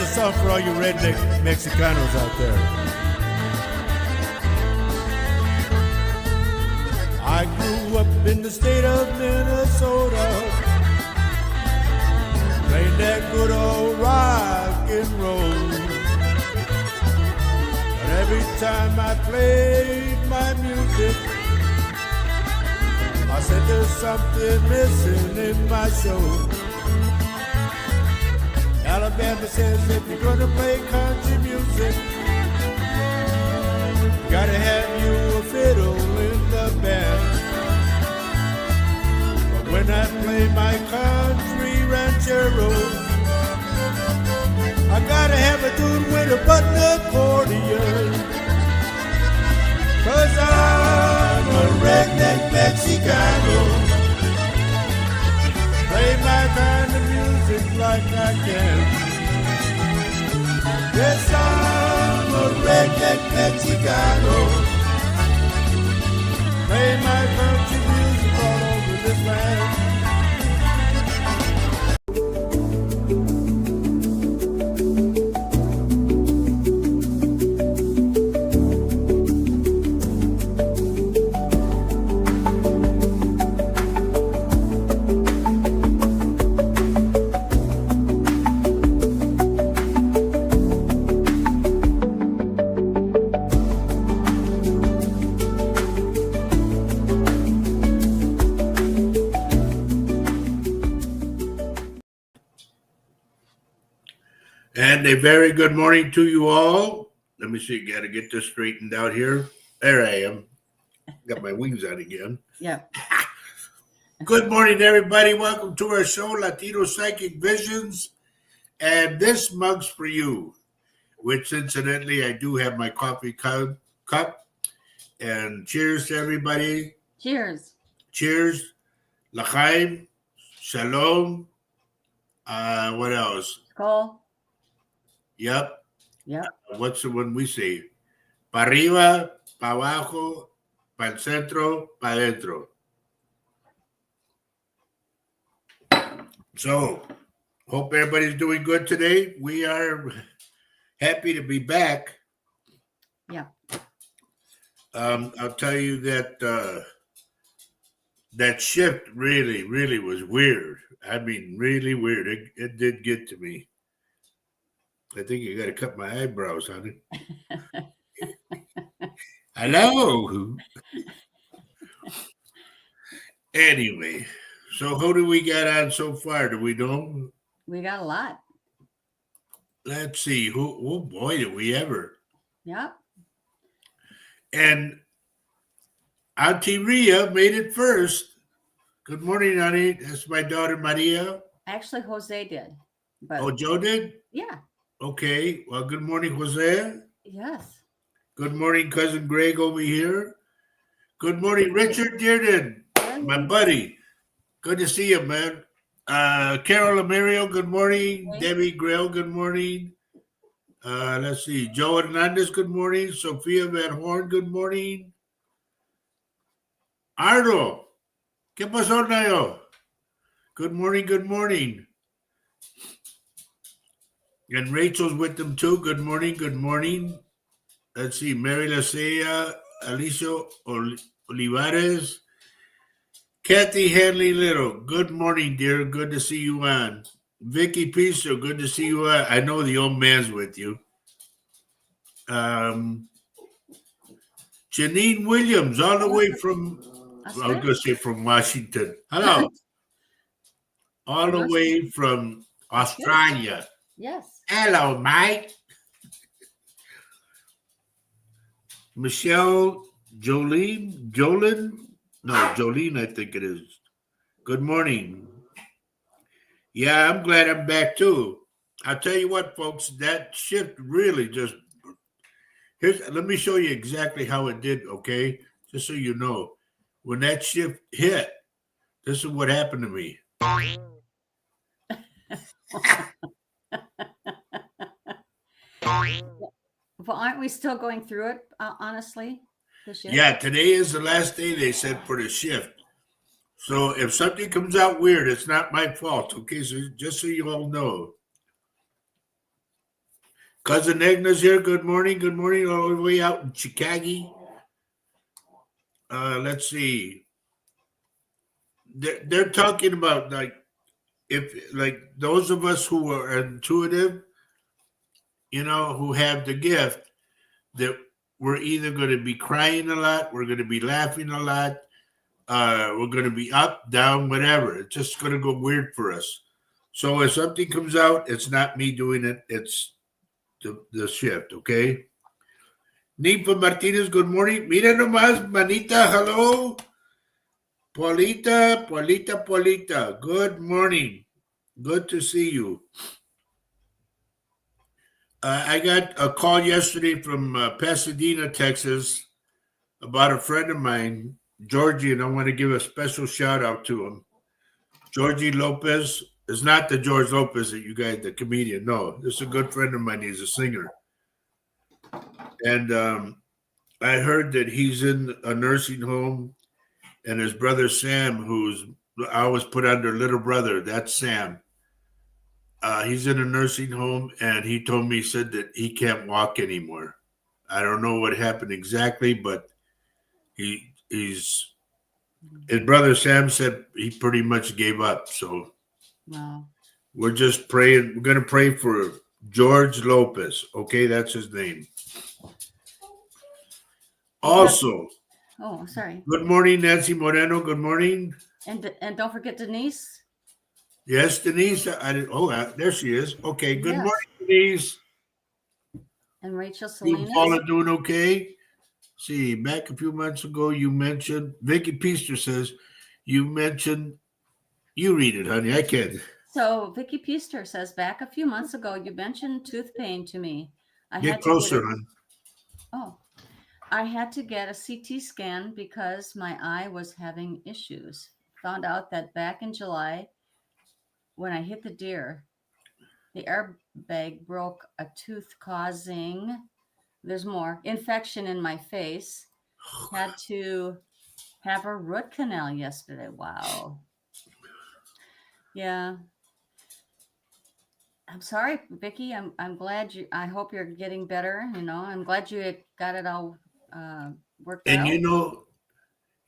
a song for all you redneck Mexicanos out there. I grew up in the state of Minnesota, playing that good old rock and roll. But every time I played my music, I said there's something missing in my show. Alabama says if you're gonna play country music, you gotta have you a fiddle in the band. But when I play my country ranchero, I gotta have a dude with a button accordion. 'Cause I'm a redneck Mexicano. Play my kind of music like I can. Yes, I'm a redneck Mexicano. Play my country music all over this land. And a very good morning to you all. Let me see, got to get this straightened out here. There I am. Got my wings out again. Yeah. Good morning, everybody. Welcome to our show, Latino Psychic Visions. And this mug's for you, which incidentally, I do have my coffee cup. And cheers to everybody. Cheers. Cheers. L'chaim. Shalom. What else? Skull. Yep. Yep. What's the one we say? Pa arriba, pa abajo, pa el centro, pa dentro. So, hope everybody's doing good today. We are happy to be back. Yeah. I'll tell you that that shift really was weird. I mean, really weird. It did get to me. I think you got to cut my eyebrows, honey. Hello. Anyway, so who do we got on so far? Do we know? We got a lot. Let's see. Oh boy, did we ever. Yep. And Auntie Ria made it first. Good morning, honey. That's my daughter, Maria. Actually, Jose did. But Oh, Joe did? yeah. Okay. Well, good morning, Jose. Yes. Good morning, Cousin Greg over here. Good morning, Richard Dearden, my buddy. Good to see you, man. Carol Amario, good morning. Debbie Grail, good morning. Let's see. Joe Hernandez, good morning. Sophia Van Horn, good morning. Ardo, ¿qué pasó, Nayo? Good morning, good morning. And Rachel's with them too. Good morning, good morning. Let's see. Mary Lasea, Alicia Olivares, Kathy Hanley Little. Good morning, dear. Good to see you on. Vicky Piso, good to see you on. I know the old man's with you. Janine Williams, all the way from, I was going to say from Washington. Hello. All the way from Australia. Yes. Hello, Mike. Michelle Jolene, I think it is. Good morning. Yeah, I'm glad I'm back too. I'll tell you what, folks, that shift really just, let me show you exactly how it did, okay? Just so you know. When that shift hit, this is what happened to me. Well, aren't we still going through it, honestly? Yeah, today is the last day, they said, for the shift. So if something comes out weird, it's not my fault, okay? So just so you all know. Cousin Agnes here. Good morning. Good morning, all the way out in Chicago. Let's see. They're talking about like those of us who are intuitive, who have the gift, that we're either going to be crying a lot, we're going to be laughing a lot, we're going to be up, down, whatever. It's just going to go weird for us. So if something comes out, it's not me doing it. It's the shift, okay? Nipa Martinez, good morning. Mira nomás, manita, hello. Paulita, good morning. Good to see you. I got a call yesterday from Pasadena, Texas, about a friend of mine, Georgie, and I want to give a special shout out to him. Georgie Lopez is not the George Lopez that you guys, the comedian. No, this is a good friend of mine. He's a singer. And I heard that he's in a nursing home, and his brother Sam, who's I always put under little brother, that's Sam. He's in a nursing home, and he told me, he said that he can't walk anymore. I don't know what happened exactly, but his brother Sam said he pretty much gave up. So Wow. we're just praying. We're going to pray for George Lopez. Okay, that's his name. Also, sorry. good morning, Nancy Moreno. Good morning. And don't forget Denise. Yes, Denise. There she is. Okay, good Yes. morning, Denise. And Rachel You Salinas. Paula doing okay? See, back a few months ago, you mentioned, Vicky Peaster says, you read it, honey. I can't. So Vicky Peaster says, back a few months ago, you mentioned tooth pain to me. Get closer, hon. I had to get a CT scan because my eye was having issues. Found out that back in July, when I hit the deer, the airbag broke a tooth, causing, there's more, infection in my face. Had to have a root canal yesterday. Wow. Yeah. I'm sorry, Vicky. I'm glad I hope you're getting better. I'm glad you got it all worked out. And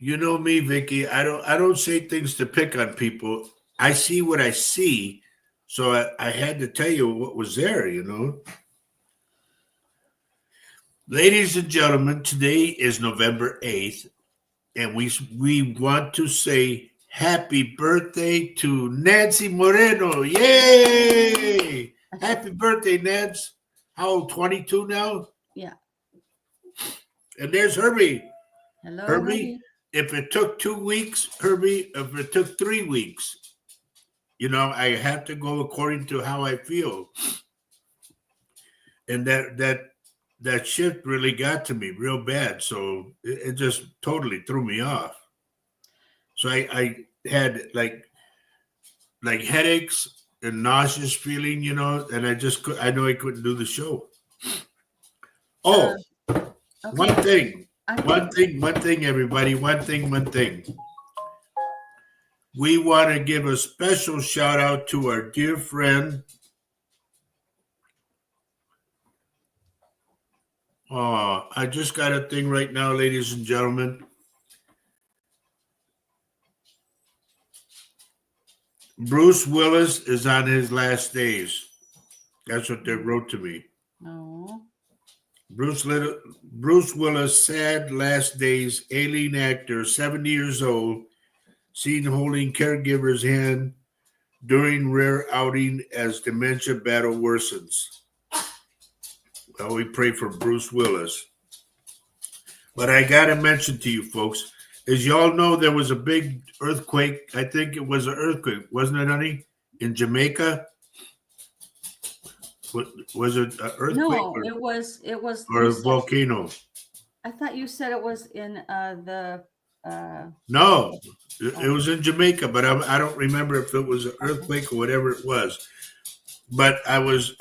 you know me, Vicky. I don't say things to pick on people. I see what I see, so I had to tell you what was there. Ladies and gentlemen, today is November 8th, and we want to say happy birthday to Nancy Moreno. Yay! Happy birthday, Nance. How old? 22 now? Yeah. And there's Herbie. Hello, Herbie. If it took 2 weeks, Herbie, if it took 3 weeks, I have to go according to how I feel. And that shift really got to me real bad. So it just totally threw me off. So I had like headaches and nauseous feeling, and I know I couldn't do the show. Oh, okay. One thing, everybody. One thing. We want to give a special shout out to our dear friend. I just got a thing right now, ladies and gentlemen. Bruce Willis is on his last days. That's what they wrote to me. Oh. Bruce Willis, sad last days, alien actor, 70 years old, seen holding caregiver's hand during rare outing as dementia battle worsens. Well, we pray for Bruce Willis. But I got to mention to you folks, as y'all know, there was a big earthquake. I think it was an earthquake, wasn't it, honey? In Jamaica? Was it an earthquake? No, it was. Or a volcano? I thought you said it was in the. No, it was in Jamaica, but I don't remember if it was an earthquake or whatever it was. But I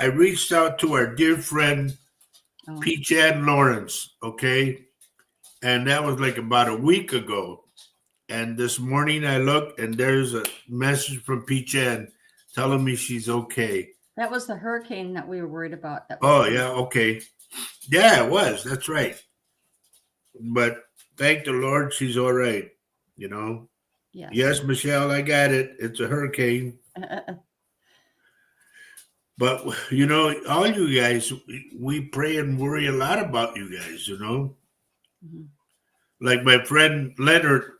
reached out to our dear friend, Peach Ann Lawrence, okay? And that was like about a week ago. And this morning I looked and there's a message from Peach Ann telling me she's okay. That was the hurricane that we were worried about. That was Oh, yeah, okay. Yeah, it was. That's right. But thank the Lord, she's all right. You know. Yes. Yes, Michelle, I got it. It's a hurricane. But you know, all you guys, we pray and worry a lot about you guys. You know, Mhm. like my friend Leonard.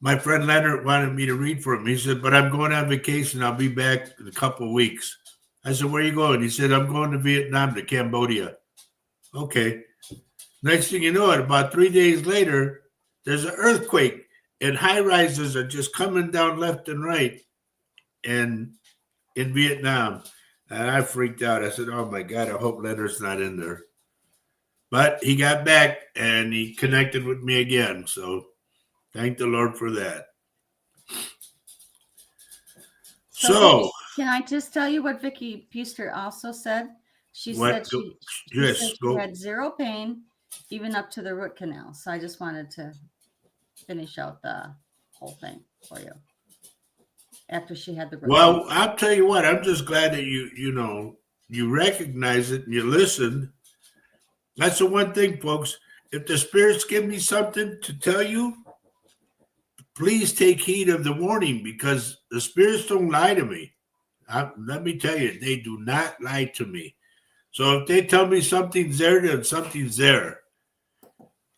My friend Leonard wanted me to read for him. He said, "But I'm going on vacation. I'll be back in a couple of weeks." I said, "Where are you going?" He said, "I'm going to Vietnam, to Cambodia." Okay. Next thing you know, it about 3 days later, there's an earthquake, and high rises are just coming down left and right, and in Vietnam. And I freaked out. I said, "Oh my God, I hope Leonard's not in there." But he got back and he connected with me again. So thank the Lord for that. So, can I just tell you what Vicky Puster also said? She what? said she Yes, said she go. had zero pain, even up to the root canal. So I just wanted to finish out the whole thing for you. After she had the root Well, canal. I'll tell you what. I'm just glad that you recognize it and you listen. That's the one thing, folks. If the spirits give me something to tell you, please take heed of the warning, because the spirits don't lie to me. Let me tell you, they do not lie to me. So if they tell me something's there, then something's there.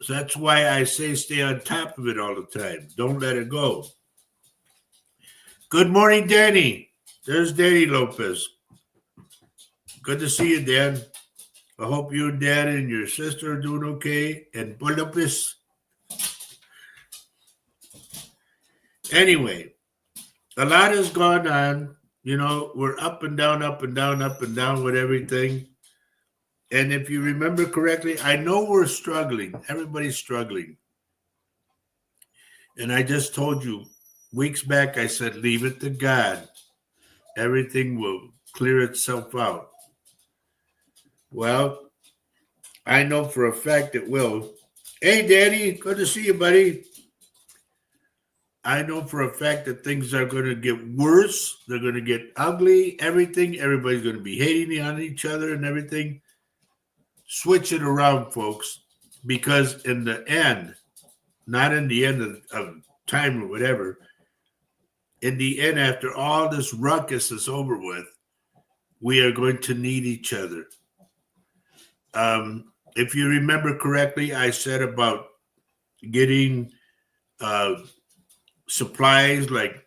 So that's why I say stay on top of it all the time. Don't let it go. Good morning, Danny. There's Danny Lopez. Good to see you, Dan. I hope you and Dad and your sister are doing okay. And Lopez. Anyway, a lot has gone on. You know, we're up and down, up and down, up and down with everything. And if you remember correctly, I know we're struggling. Everybody's struggling. And I just told you weeks back, I said, leave it to God. Everything will clear itself out. Well, I know for a fact it will. Hey, Daddy, good to see you, buddy. I know for a fact that things are going to get worse. They're going to get ugly. Everything. Everybody's going to be hating on each other and everything. Switch it around, folks, because in the end, not in the end of time or whatever, in the end, after all this ruckus is over with, we are going to need each other. If you remember correctly, I said about getting supplies like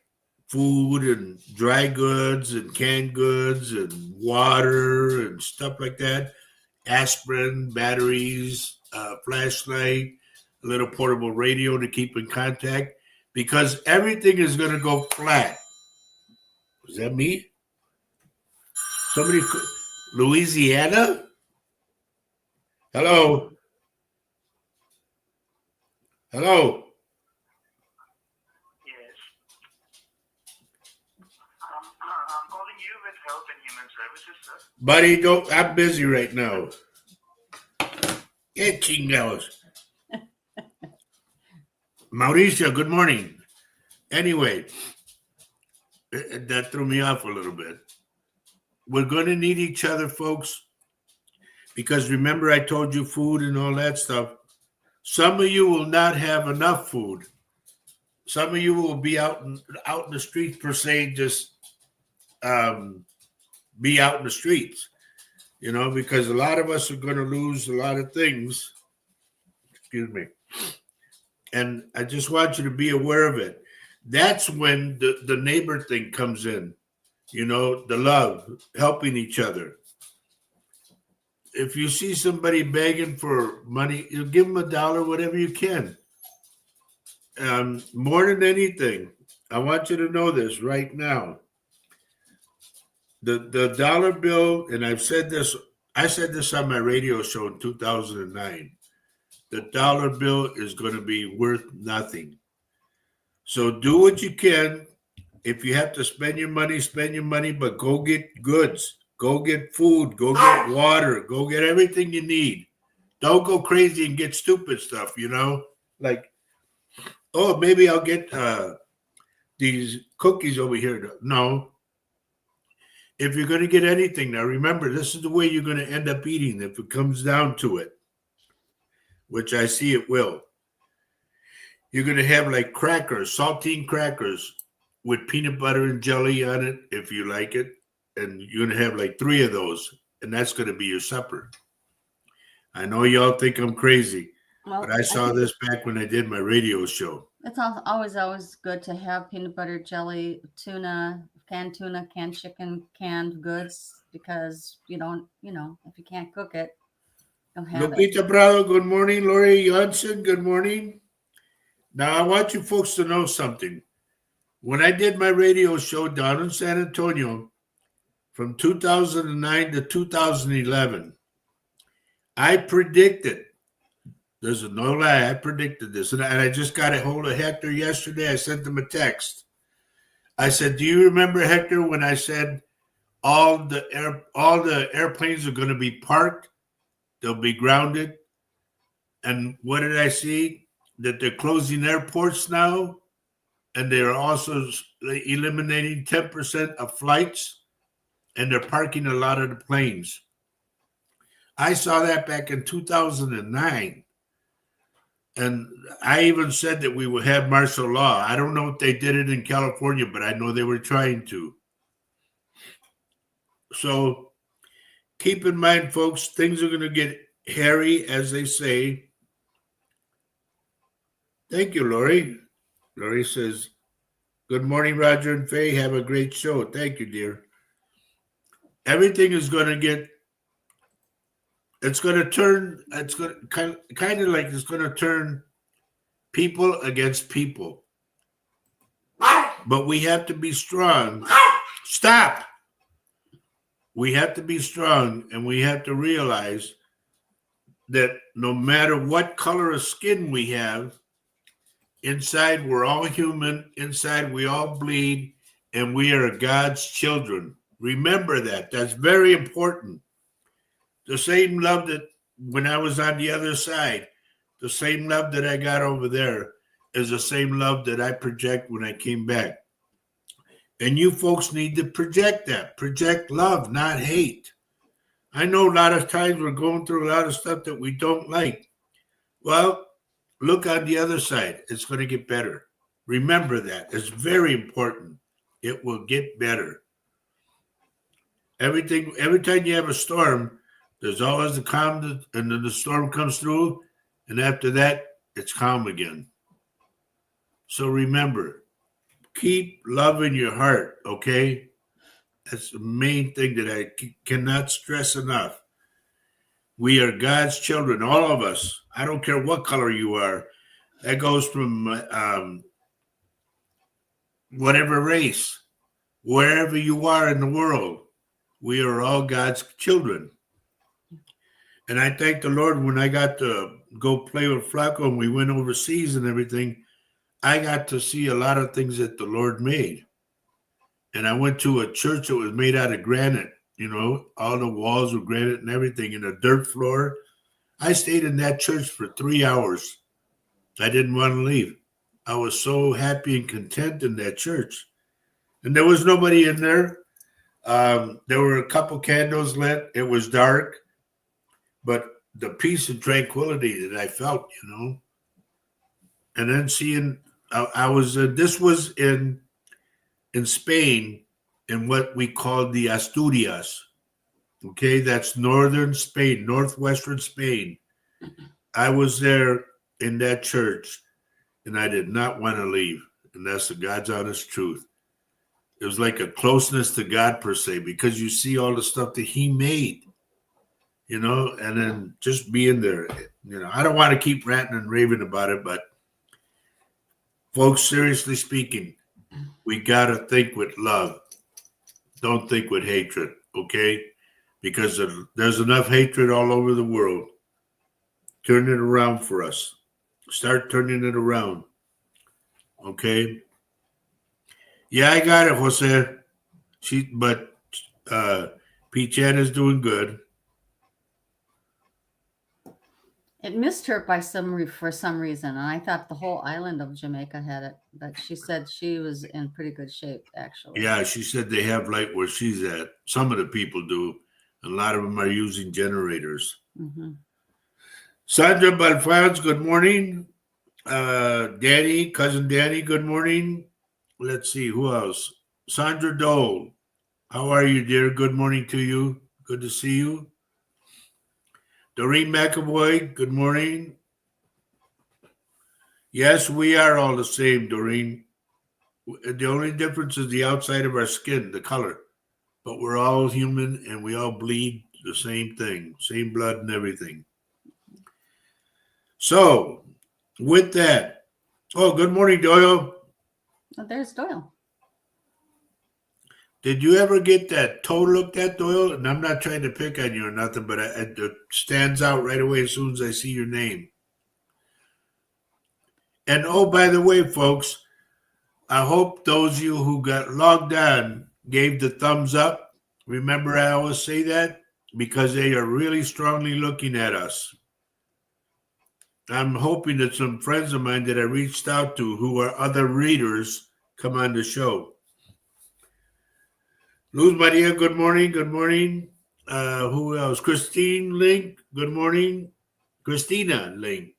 food and dry goods and canned goods and water and stuff like that, aspirin, batteries, flashlight, a little portable radio to keep in contact, because everything is going to go flat. Was that me? Somebody, Louisiana? Hello? Hello? Yes. I'm calling you with Health and Human Services, sir. Buddy, don't, I'm busy right now. Get chingados. Mauricio, good morning. Anyway, that threw me off a little bit. We're going to need each other, folks, because remember I told you food and all that stuff. Some of you will not have enough food. Some of you will be out in the streets, per se, just be out in the streets, because a lot of us are going to lose a lot of things. Excuse me. And I just want you to be aware of it. That's when the neighbor thing comes in, the love, helping each other. If you see somebody begging for money, you give them $1, whatever you can. More than anything, I want you to know this right now. The dollar bill, and I said this on my radio show in 2009. The dollar bill is going to be worth nothing. So do what you can. If you have to spend your money, but go get goods, go get food, go get water, go get everything you need. Don't go crazy and get stupid stuff, like, oh, maybe I'll get these cookies over here. No, if you're going to get anything now, remember, this is the way you're going to end up eating if it comes down to it, which I see it will. You're going to have like crackers, saltine crackers with peanut butter and jelly on it, if you like it. And you're going to have like 3 of those, and that's going to be your supper. I know y'all think I'm crazy, Well, but I saw this back when I did my radio show. It's always good to have peanut butter, jelly, tuna, canned chicken, canned goods, because you don't, if you can't cook it, you'll have it. Lupita Prado, good morning. Lori Johnson, good morning. Now, I want you folks to know something. When I did my radio show down in San Antonio from 2009 to 2011, I predicted, there's no lie, I predicted this. And I just got a hold of Hector yesterday. I sent him a text. I said, do you remember, Hector, when I said all the airplanes are going to be parked? They'll be grounded. And what did I see? That they're closing airports now. And they're also eliminating 10% of flights. And they're parking a lot of the planes. I saw that back in 2009. And I even said that we would have martial law. I don't know if they did it in California, but I know they were trying to. So keep in mind, folks, things are going to get hairy, as they say. Thank you, Lori. Lori says, good morning, Roger and Faye. Have a great show. Thank you, dear. Everything is going to get, it's going to turn, it's going to kind of like it's going to turn people against people. But we have to be strong. Stop. We have to be strong, and we have to realize that no matter what color of skin we have, inside we're all human, inside we all bleed, and we are God's children. Remember that. That's very important. The same love that when I was on the other side, the same love that I got over there is the same love that I project when I came back. And you folks need to project that. Project love, not hate. I know a lot of times we're going through a lot of stuff that we don't like. Well, look on the other side. It's going to get better. Remember that. It's very important. It will get better. Every time you have a storm, there's always a calm, and then the storm comes through, and after that, it's calm again. So remember, keep love in your heart, okay? That's the main thing that I cannot stress enough. We are God's children, all of us. I don't care what color you are. That goes from whatever race, wherever you are in the world. We are all God's children. And I thank the Lord when I got to go play with Flacco and we went overseas and everything, I got to see a lot of things that the Lord made. And I went to a church that was made out of granite, all the walls were granite and everything, and a dirt floor. I stayed in that church for 3 hours. I didn't want to leave. I was so happy and content in that church. And there was nobody in there. There were a couple candles lit. It was dark. But the peace and tranquility that I felt, And then seeing, this was in Spain, in what we call the Asturias. Okay, that's northern Spain, northwestern Spain. I was there in that church, and I did not want to leave. And that's the God's honest truth. It was like a closeness to God, per se, because you see all the stuff that He made, and then just being there. I don't want to keep ranting and raving about it, but folks, seriously speaking, we got to think with love. Don't think with hatred, okay? Because there's enough hatred all over the world. Turn it around for us. Start turning it around, okay? Yeah, I got it, Jose. But P. Chan is doing good. It missed her by for some reason, and I thought the whole island of Jamaica had it, but she said she was in pretty good shape, actually. Yeah, she said they have light where she's at. Some of the people do. A lot of them are using generators. Hmm. Sandra Balfans, good morning. Danny, cousin Danny, good morning. Let's see, who else? Sandra Dole, how are you, dear? Good morning to you. Good to see you. Doreen McAvoy, good morning. Yes, we are all the same, Doreen. The only difference is the outside of our skin, the color. But we're all human and we all bleed the same thing, same blood and everything. So, with that, oh, good morning, Doyle. Oh, there's Doyle. Did you ever get that toe looked at, Doyle? And I'm not trying to pick on you or nothing, but it stands out right away as soon as I see your name. And oh, by the way, folks, I hope those of you who got logged on gave the thumbs up. Remember, I always say that because they are really strongly looking at us. I'm hoping that some friends of mine that I reached out to who are other readers come on the show. Luz Maria, good morning. Good morning. Who else? Christine Link, good morning. Christina Link.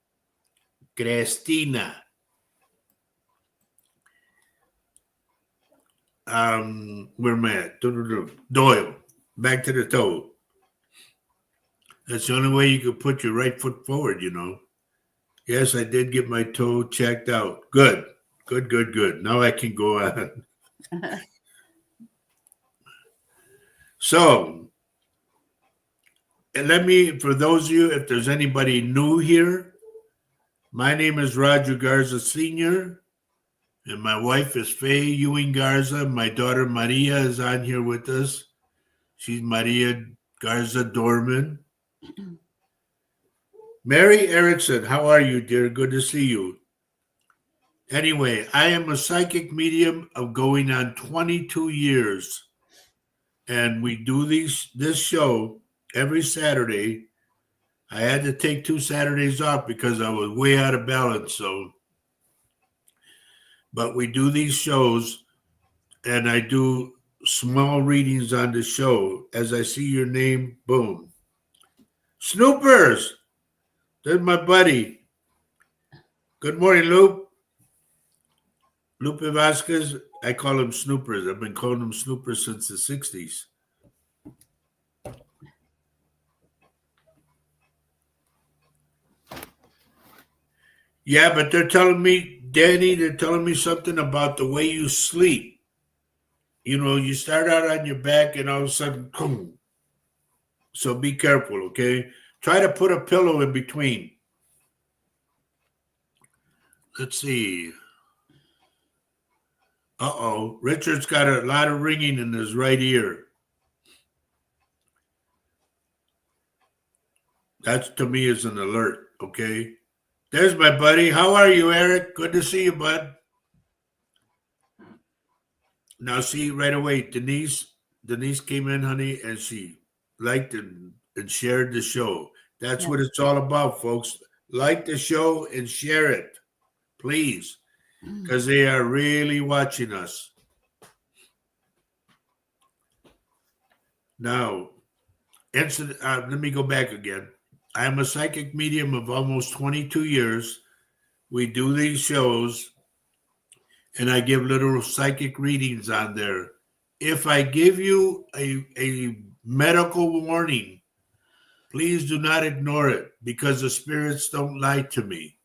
Christina. Where am I at? Doyle. Back to the toe. That's the only way you could put your right foot forward, you know. Yes, I did get my toe checked out. Good. Good, good, good. Now I can go on. So, and let me, for those of you, if there's anybody new here, my name is Roger Garza Sr., and my wife is Faye Ewing Garza. My daughter Maria is on here with us. She's Maria Garza Dorman. Mary Erickson, how are you, dear? Good to see you. Anyway, I am a psychic medium of going on 22 years. And we do this show every Saturday. I had to take 2 Saturdays off because I was way out of balance. So, but we do these shows, and I do small readings on the show. As I see your name, boom. Snoopers, there's my buddy. Good morning, Lupe. Lupe Vasquez. I call him Snoopers. I've been calling him Snoopers since the 60s. Yeah, but they're telling me, Danny, they're telling me something about the way you sleep. You know, you start out on your back and all of a sudden, boom. So be careful, okay? Try to put a pillow in between. Let's see. Uh-oh. Richard's got a lot of ringing in his right ear. That to me is an alert, okay? There's my buddy. How are you, Eric? Good to see you, bud. Now, see, right away, Denise came in, honey, and she liked and shared the show. That's what it's all about, folks. Like the show and share it, please, because they are really watching us. Now, let me go back again. I am a psychic medium of almost 22 years. We do these shows, and I give little psychic readings on there. If I give you a medical warning, please do not ignore it because the spirits don't lie to me.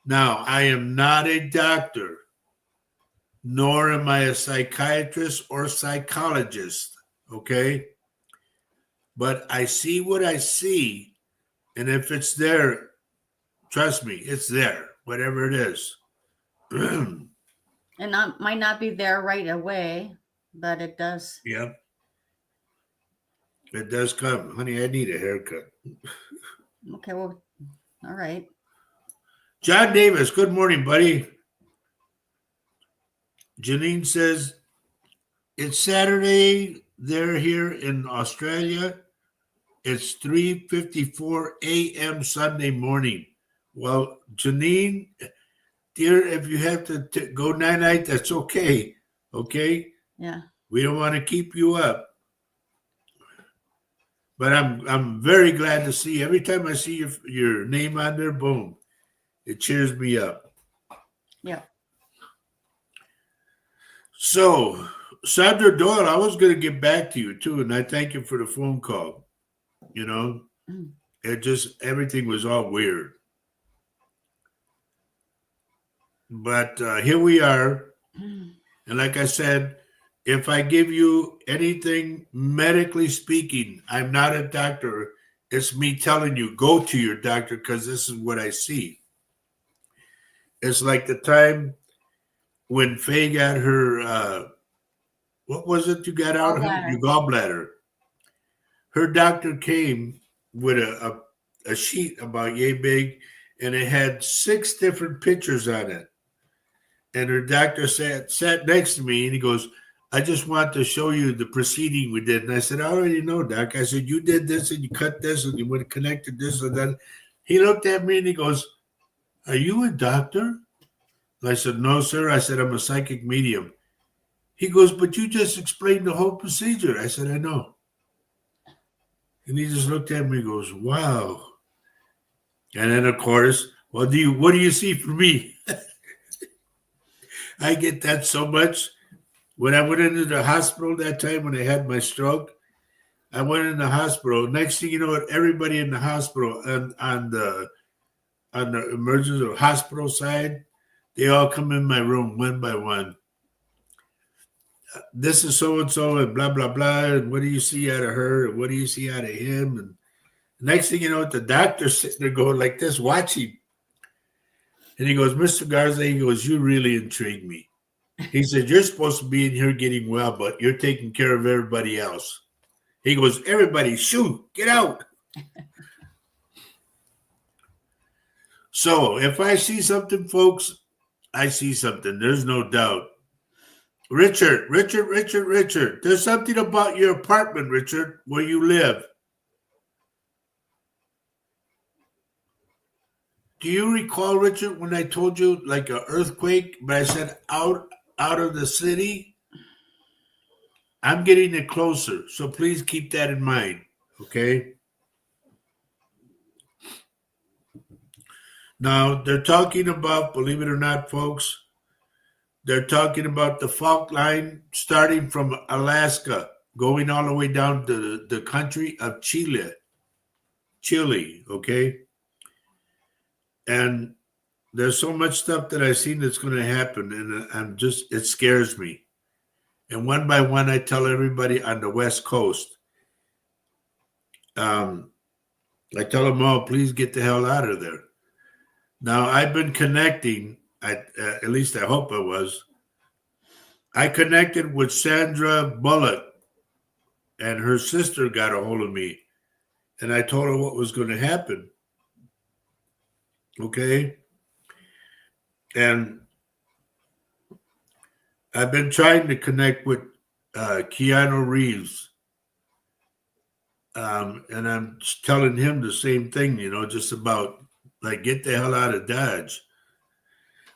Now, I am not a doctor, nor am I a psychiatrist or psychologist, okay? But I see what I see, and if it's there, trust me, it's there, whatever it is. And might not be there right away, but it does. Yeah. It does come. Honey, I need a haircut. Okay, well, all right. John Davis, good morning, buddy. Janine says, it's Saturday. They're here in Australia. It's 3:54 a.m. Sunday morning. Well, Janine, dear, if you have to go night-night, that's okay. Okay? Yeah. We don't want to keep you up. But I'm very glad to see. Every time I see your name on there, boom, it cheers me up. Yeah. So, Sandra Doyle, I was going to get back to you too, and I thank you for the phone call. You know, it just everything was all weird. But here we are, and like I said, if I give you anything medically speaking, I'm not a doctor. It's me telling you, go to your doctor because this is what I see. It's like the time when Faye got her, what was it you got out? Gallbladder. Your gallbladder. Her doctor came with a sheet about yay big, and it had 6 different pictures on it. And her doctor sat next to me, and he goes, I just want to show you the proceeding we did. And I said, I already know, Doc. I said, you did this, and you cut this, and you would have connected this and that. He looked at me, and he goes, are you a doctor? I said, no, sir. I said, I'm a psychic medium. He goes, but you just explained the whole procedure. I said, I know. And he just looked at me and goes, wow. And then, of course, what do you see for me? I get that so much. When I went into the hospital that time when I had my stroke, I went in the hospital. Next thing you know, everybody in the hospital on the emergency or hospital side, they all come in my room one by one. This is so-and-so and blah, blah, blah. And what do you see out of her? And what do you see out of him? And next thing you know, the doctor's sitting there going like this, watching. And he goes, Mr. Garza, he goes, you really intrigue me. He said, you're supposed to be in here getting well, but you're taking care of everybody else. He goes, everybody, shoot, get out. So if I see something, folks, I see something. There's no doubt. Richard. There's something about your apartment, Richard, where you live. Do you recall, Richard, when I told you like an earthquake, but I said out of the city? I'm getting it closer, so please keep that in mind, okay? Now, they're talking about, believe it or not, folks, they're talking about the fault line starting from Alaska, going all the way down to the country of Chile, okay? And there's so much stuff that I've seen that's going to happen, and it scares me. And one by one, I tell everybody on the West Coast, I tell them all, please get the hell out of there. Now, I've been connecting, at least I hope I was. I connected with Sandra Bullock, and her sister got a hold of me, and I told her what was going to happen. Okay? And I've been trying to connect with Keanu Reeves. And I'm telling him the same thing, just about like get the hell out of Dodge.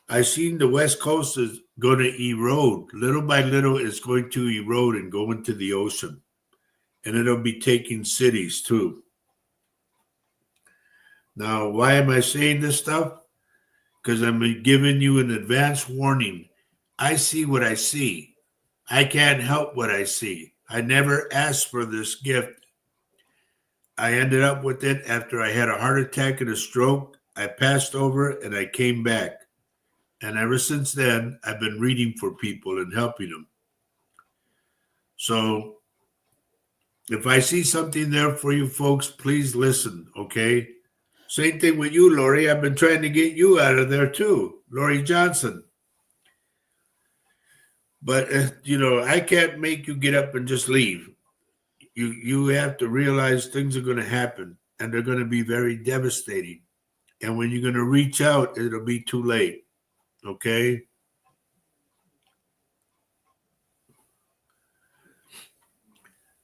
I seen the West Coast is going to erode. Little by little, it's going to erode and go into the ocean. And it'll be taking cities too. Now, why am I saying this stuff? Because I'm giving you an advance warning. I see what I see. I can't help what I see. I never asked for this gift. I ended up with it after I had a heart attack and a stroke. I passed over and I came back. And ever since then, I've been reading for people and helping them. So if I see something there for you folks, please listen, okay? Same thing with you, Lori. I've been trying to get you out of there too, Lori Johnson. But, I can't make you get up and just leave. You have to realize things are going to happen, and they're going to be very devastating. And when you're going to reach out, it'll be too late, okay?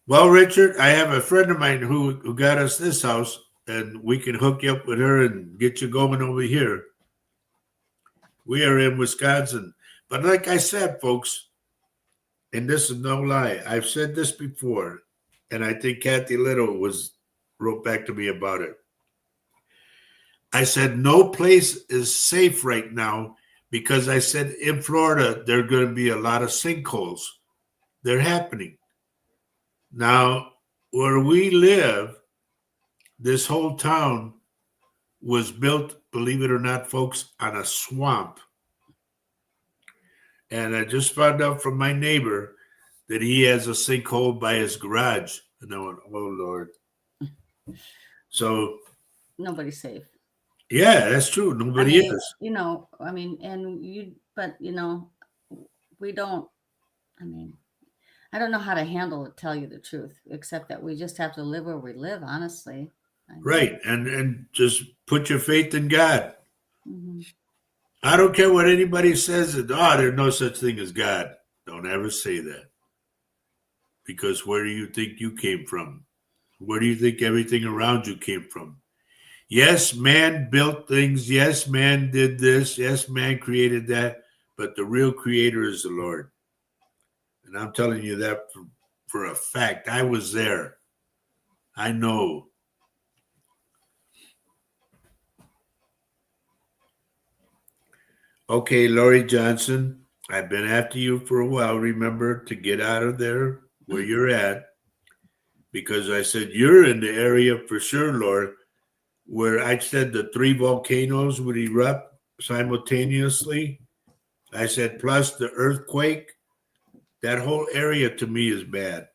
Well, Richard, I have a friend of mine who got us this house, and we can hook you up with her and get you going over here. We are in Wisconsin. But like I said, folks, and this is no lie, I've said this before, and I think Kathy Little wrote back to me about it. I said, no place is safe right now because I said in Florida, there are going to be a lot of sinkholes. They're happening. Now, where we live, this whole town was built, believe it or not, folks, on a swamp. And I just found out from my neighbor that he has a sinkhole by his garage. And I went, oh, Lord. So. Nobody's safe. Yeah, that's true. Nobody is. You know, I mean, but you know, we don't, I mean, I don't know how to handle it, tell you the truth, except that we just have to live where we live, honestly. Right. And just put your faith in God. Mm-hmm. I don't care what anybody says. There's no such thing as God. Don't ever say that. Because where do you think you came from? Where do you think everything around you came from? Yes, man built things. Yes, man did this. Yes, man created that. But the real creator is the Lord. And I'm telling you that for a fact. I was there. I know. Okay, Lori Johnson, I've been after you for a while. Remember to get out of there where you're at. Because I said, you're in the area for sure, Lori, where I said the 3 volcanoes would erupt simultaneously. I said, plus the earthquake. That whole area to me is bad.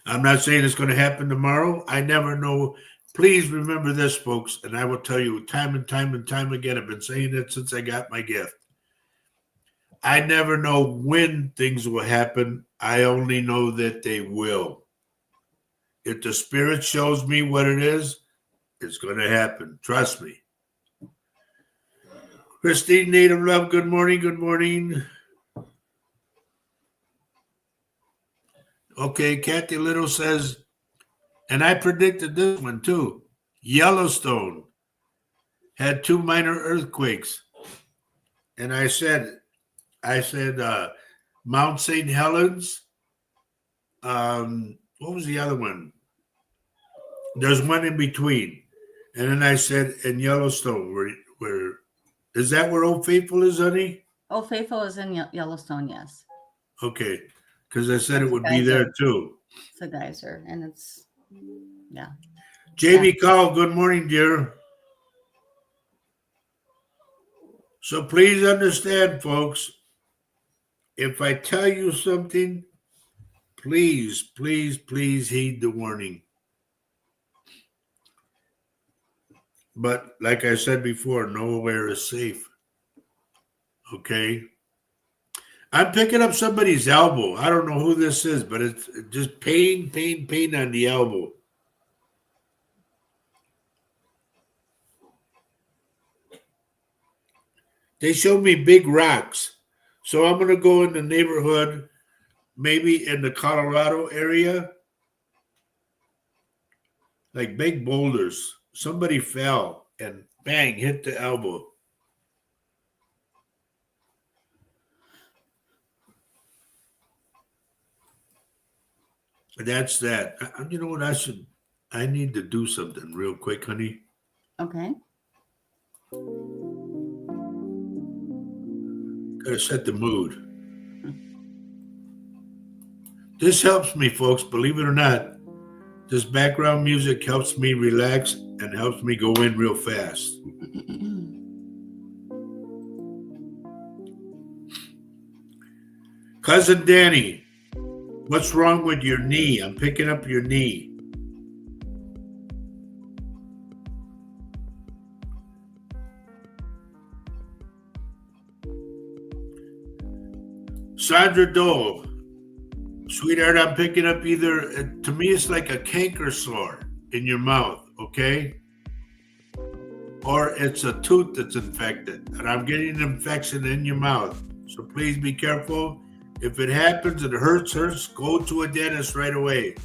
I'm not saying it's going to happen tomorrow. I never know. Please remember this, folks, and I will tell you time and time and time again. I've been saying it since I got my gift. I never know when things will happen. I only know that they will. If the Spirit shows me what it is, it's going to happen. Trust me. Christine Native Love, good morning. Good morning. Okay, Kathy Little says, and I predicted this one too. Yellowstone had 2 minor earthquakes. And I said, Mount St. Helens. What was the other one? There's one in between. And then I said, in Yellowstone, where is that where Old Faithful is, honey? Old Faithful is in Yellowstone, yes. Okay, because I said it would be there too. It's a geyser, and it's, yeah. Jamie Call, good morning, dear. So please understand, folks, if I tell you something, please, please, please heed the warning. But like I said before, nowhere is safe. Okay? I'm picking up somebody's elbow. I don't know who this is, but it's just pain on the elbow. They showed me big rocks. So I'm going to go in the neighborhood, maybe in the Colorado area, like big boulders. Somebody fell and bang, hit the elbow. That's that. You know what? I need to do something real quick, honey. Okay. Gotta set the mood. This helps me, folks, believe it or not. This background music helps me relax and helps me go in real fast. Cousin Danny, what's wrong with your knee? I'm picking up your knee. Sandra Dole, sweetheart, I'm picking up to me, it's like a canker sore in your mouth, okay? Or it's a tooth that's infected, and I'm getting an infection in your mouth. So please be careful If it happens and it hurts, go to a dentist right away.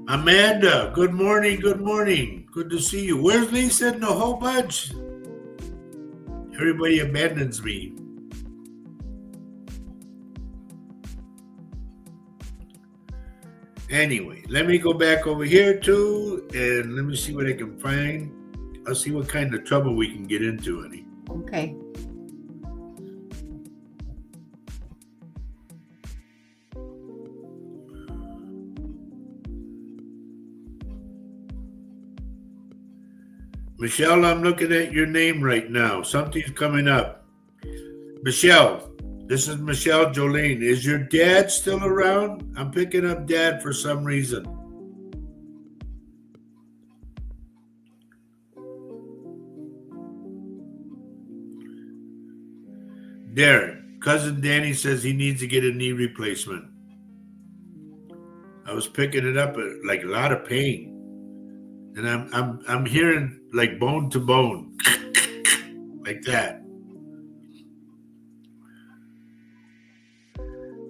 Amanda, good morning, good morning. Good to see you. Where's Lisa and the whole bunch? Everybody abandons me. Anyway, let me go back over here too, and let me see what I can find. I'll see what kind of trouble we can get into, honey. Okay. Michelle, I'm looking at your name right now. Something's coming up. Michelle, this is Michelle Jolene. Is your dad still around? I'm picking up dad for some reason. Darren, cousin Danny says he needs to get a knee replacement. I was picking it up at like a lot of pain. And I'm hearing like bone to bone, like that.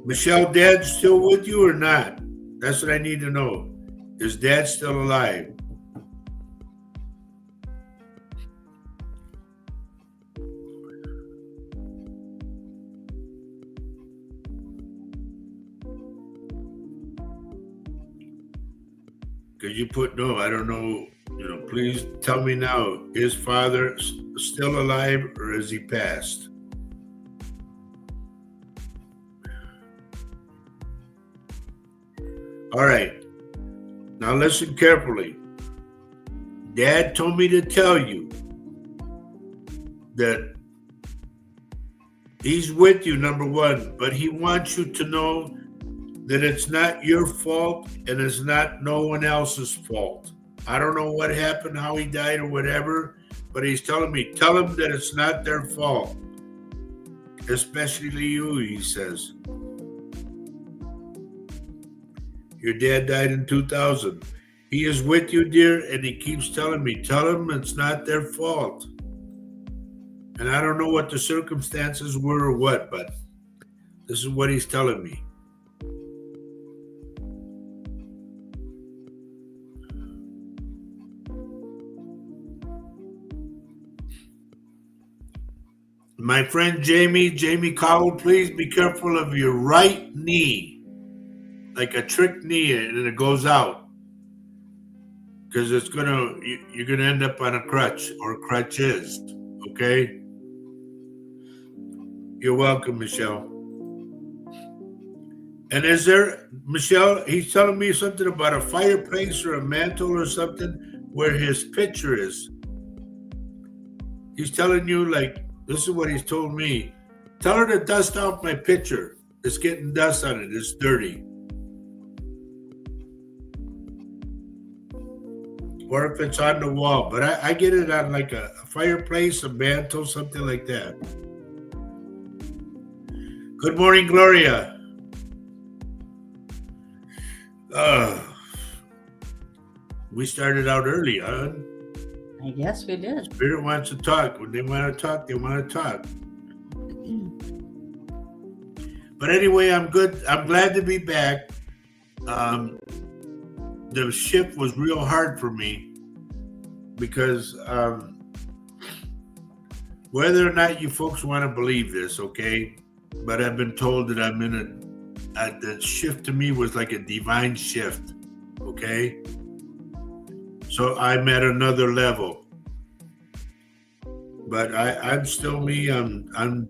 Michelle, Dad's still with you or not? That's what I need to know. Is Dad still alive? Because you put no, I don't know. You know, please tell me now, is father still alive or is he passed? All right. Now listen carefully. Dad told me to tell you that he's with you, number one, but he wants you to know that it's not your fault and it's not no one else's fault. I don't know what happened, how he died or whatever, but he's telling me, tell him that it's not their fault. Especially you, he says. Your dad died in 2000. He is with you, dear, and he keeps telling me, tell him it's not their fault. And I don't know what the circumstances were or what, but this is what he's telling me. My friend Jamie Cowell, please be careful of your right knee, like a trick knee, and it goes out, because you're gonna end up on a crutch or crutches. Okay. You're welcome, Michelle. And is there, Michelle? He's telling me something about a fireplace or a mantle or something where his picture is. He's telling you like. This is what he's told me. Tell her to dust off my picture. It's getting dust on it. It's dirty. Or if it's on the wall. But I get it on like a fireplace, a mantle, something like that. Good morning, Gloria. We started out early, huh? I guess we did. Spirit wants to talk. When they want to talk, they want to talk. But anyway, I'm good. I'm glad to be back. The shift was real hard for me because whether or not you folks want to believe this, okay? But I've been told that I'm in that shift to me was like a divine shift, okay? So I'm at another level, but I'm still me. I'm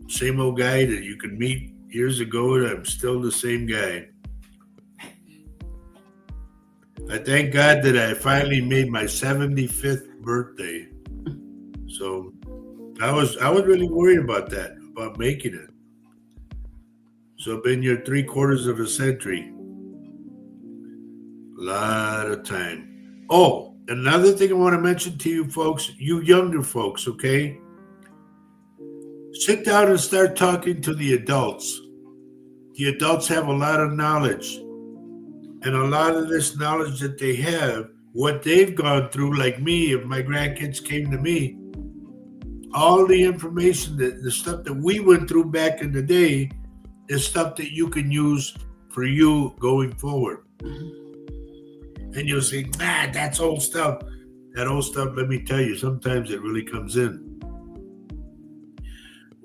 same old guy that you could meet years ago, and I'm still the same guy. I thank God that I finally made my 75th birthday. So I was really worried about that, about making it. So I've been here 3/4 of a century. A lot of time. Oh, another thing I want to mention to you folks, you younger folks, okay? Sit down and start talking to the adults. The adults have a lot of knowledge. And a lot of this knowledge that they have what they've gone through, like me, if my grandkids came to me, all the information, the stuff that we went through back in the day is stuff that you can use for you going forward. And you'll say, nah, that's old stuff. That old stuff, let me tell you, sometimes it really comes in.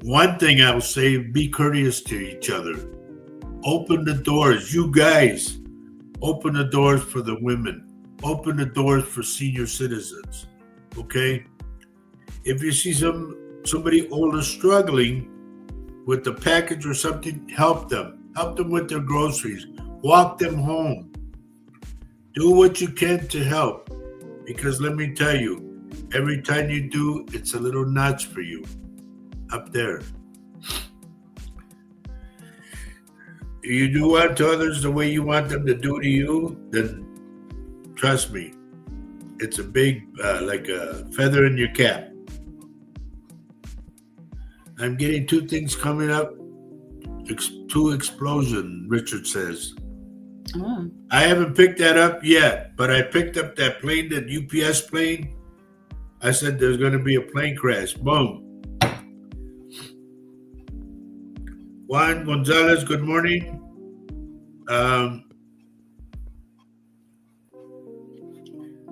One thing I'll say, be courteous to each other. Open the doors. You guys, open the doors for the women. Open the doors for senior citizens. Okay? If you see somebody older struggling with the package or something, help them. Help them with their groceries. Walk them home. Do what you can to help. Because let me tell you, every time you do, it's a little notch for you up there. If you do unto others the way you want them to do to you, then trust me, it's a big, like a feather in your cap. I'm getting two things coming up. Two explosion, Richard says. Oh. I haven't picked that up yet, but I picked up that plane, that UPS plane. I said there's going to be a plane crash. Boom. Juan Gonzalez, good morning.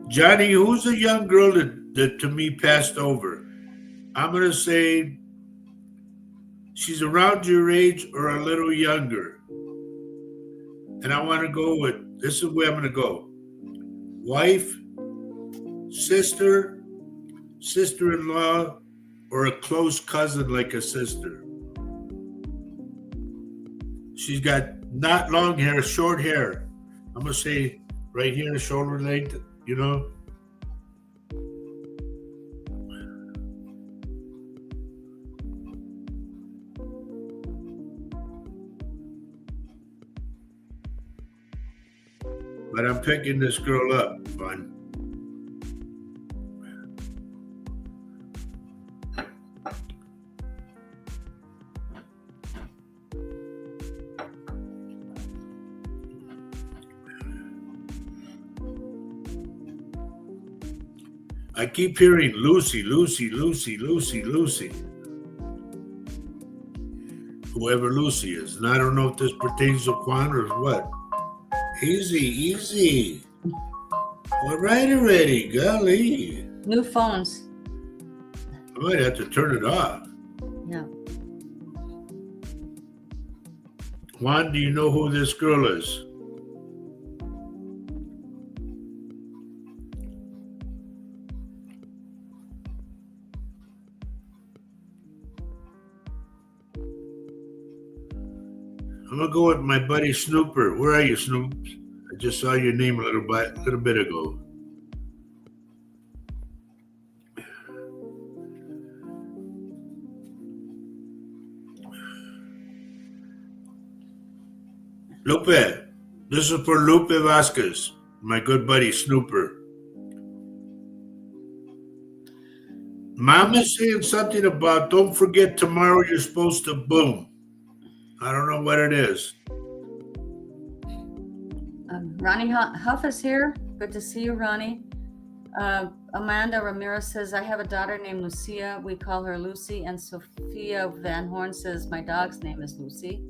Johnny, who's a young girl that to me passed over? I'm going to say she's around your age or a little younger. And I want to go with, this is where I'm going to go. Wife, sister, sister-in-law, or a close cousin like a sister. She's got not long hair, short hair. I'm going to say right here, shoulder length, you know. But I'm picking this girl up, fun. I keep hearing Lucy, Lucy, Lucy, Lucy, Lucy. Whoever Lucy is. And I don't know if this pertains to Juan or what. Easy, easy. All right already, golly. New phones. I might have to turn it off. Yeah. Juan, do you know who this girl is? I'm gonna go with my buddy Snooper. Where are you, Snoop? I just saw your name a little bit ago. Lupe, this is for Lupe Vasquez, my good buddy Snooper. Mom is saying something about don't forget tomorrow you're supposed to boom. I don't know what it is. Ronnie Huff is here. Good to see you, Ronnie. Amanda Ramirez says, I have a daughter named Lucia. We call her Lucy. And Sophia Van Horn says, my dog's name is Lucy.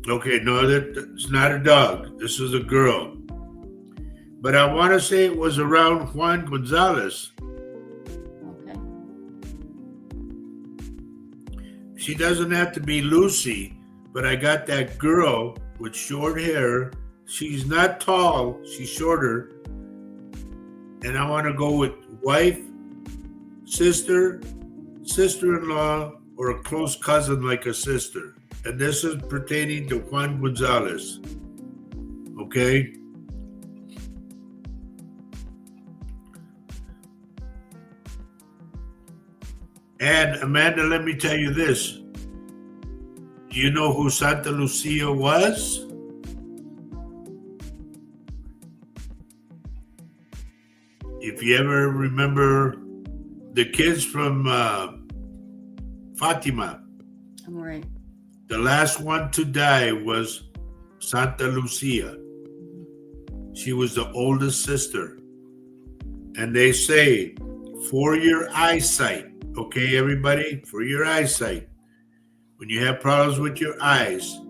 Okay, no, that's not a dog. This is a girl. But I want to say it was around Juan Gonzalez. Okay. She doesn't have to be Lucy, but I got that girl with short hair. She's not tall, she's shorter. And I want to go with wife, sister, sister-in-law, or a close cousin like a sister. And this is pertaining to Juan Gonzalez. Okay? And Amanda, let me tell you this. Do you know who Santa Lucia was? If you ever remember the kids from Fatima, I'm right. the last one to die was Santa Lucia. She was the oldest sister. And they say, for your eyesight, okay, everybody, for your eyesight, when you have problems with your eyes,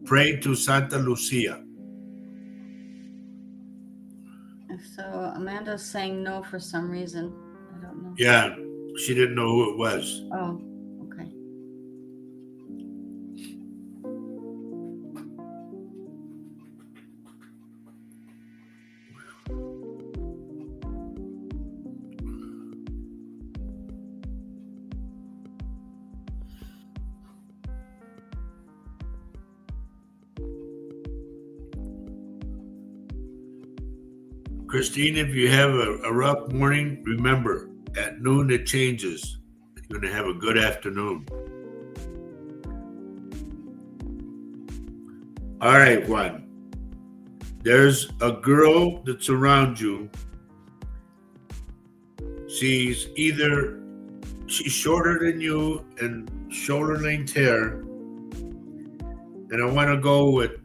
pray to Santa Lucia. So Amanda's saying no for some reason. I don't know. Yeah, she didn't know who it was. Oh, okay. Christine, if you have a rough morning, remember, at noon it changes. You're going to have a good afternoon. All right, Juan. There's a girl that's around you. She's shorter than you and shoulder length hair. And I want to go with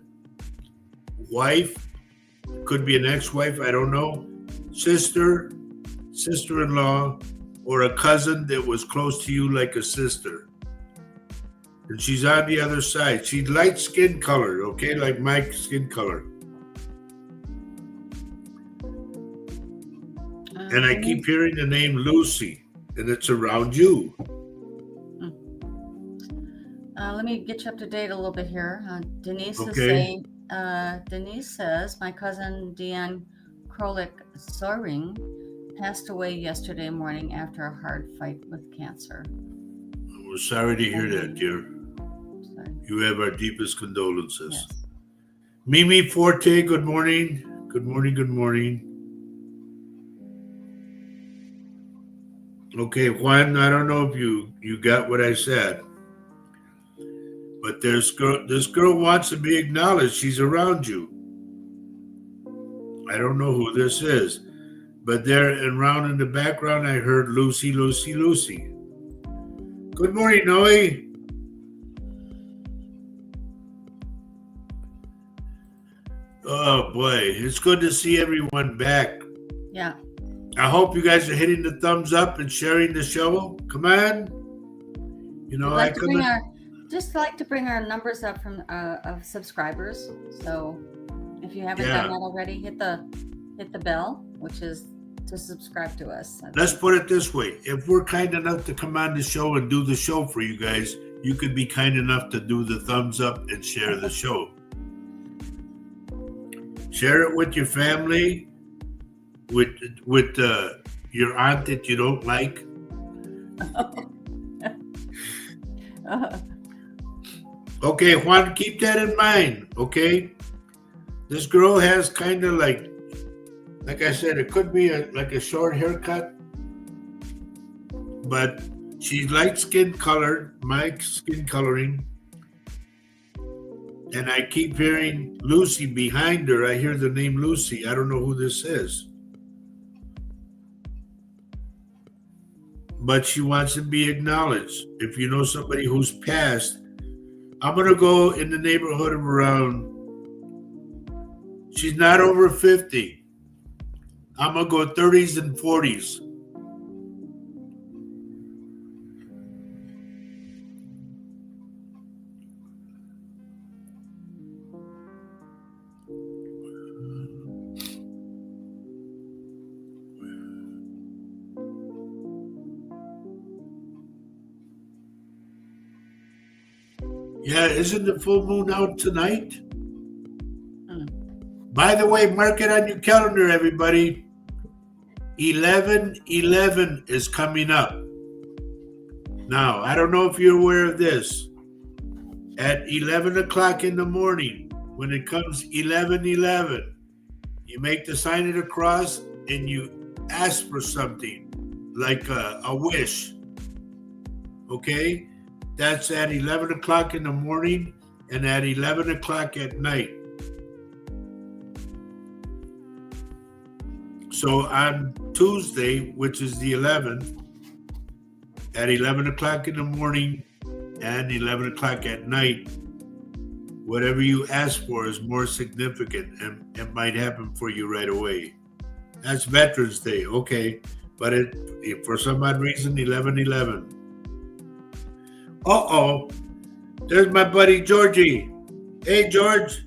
wife. Could be an ex-wife, I don't know. Sister, sister-in-law, or a cousin that was close to you like a sister. And she's on the other side. She's light skin color, okay? Like my skin color. And I keep hearing the name Lucy, and it's around you. Let me get you up to date a little bit here. Denise is Okay. saying, Denise says, my cousin Deanne Krolik Soring passed away yesterday morning after a hard fight with cancer. We're sorry to hear that, dear. Sorry. You have our deepest condolences. Yes. Mimi Forte, good morning. Good morning, good morning. Okay, Juan, I don't know if you got what I said, but this girl wants to be acknowledged. She's around you. I don't know who this is, but there and round in the background, I heard Lucy, Lucy, Lucy. Good morning, Noe. Oh boy, it's good to see everyone back. Yeah. I hope you guys are hitting the thumbs up and sharing the show. Come on. You know, Like to bring our numbers up from of subscribers. So if you haven't done that already, hit the bell, which is to subscribe to us. Let's put it this way. If we're kind enough to come on the show and do the show for you guys, you could be kind enough to do the thumbs up and share the show. Share it with your family, with your aunt that you don't like. Okay, Juan, keep that in mind, okay? This girl has kind of like I said, it could be like a short haircut, but she's light skin colored, my skin coloring, and I keep hearing Lucy behind her. I hear the name Lucy. I don't know who this is. But she wants to be acknowledged. If you know somebody who's passed, I'm going to go in the neighborhood of around, she's not over 50. I'm going to go 30s and 40s. Yeah, isn't the full moon out tonight? By the way, mark it on your calendar, everybody. 11/11 is coming up. Now, I don't know if you're aware of this. At 11 o'clock in the morning, when it comes 11/11, you make the sign of the cross and you ask for something, like a wish. Okay? That's at 11 o'clock in the morning and at 11 o'clock at night. So on Tuesday, which is the 11th, at 11 o'clock in the morning and 11 o'clock at night, whatever you ask for is more significant and it might happen for you right away. That's Veterans Day. Okay. But for some odd reason, 11/11. Uh-oh. There's my buddy Georgie. Hey, George.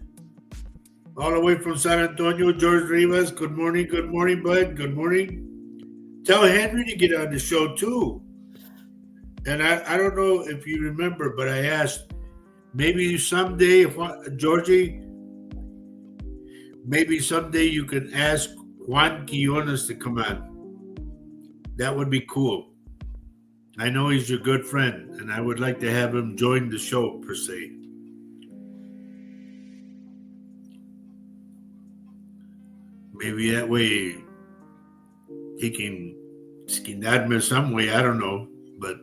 All the way from San Antonio, George Rivas. Good morning, bud. Good morning. Tell Henry to get on the show, too. And I don't know if you remember, but I asked, maybe someday, Georgie, maybe someday you can ask Juan Quillones to come on. That would be cool. I know he's your good friend, and I would like to have him join the show, per se. Maybe that way he can skin me some way. I don't know. But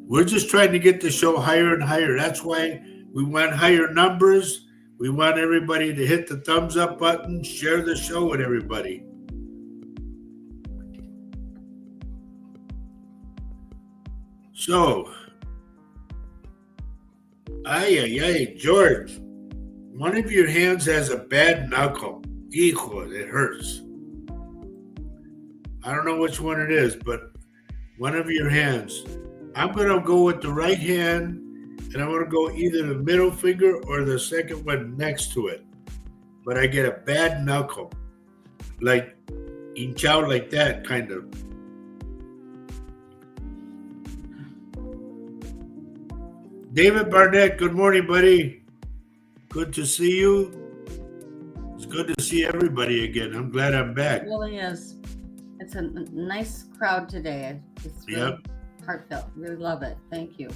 we're just trying to get the show higher and higher. That's why we want higher numbers. We want everybody to hit the thumbs up button, share the show with everybody. So, George, one of your hands has a bad knuckle. Hijo, it hurts. I don't know which one it is, but one of your hands. I'm going to go with the right hand, and I'm going to go either the middle finger or the second one next to it. But I get a bad knuckle, like hinchado like that, kind of. David Barnett, good morning, buddy. Good to see you. It's good to see everybody again. I'm glad I'm back. It really is. It's a nice crowd today. It's really heartfelt. Really love it. Thank you.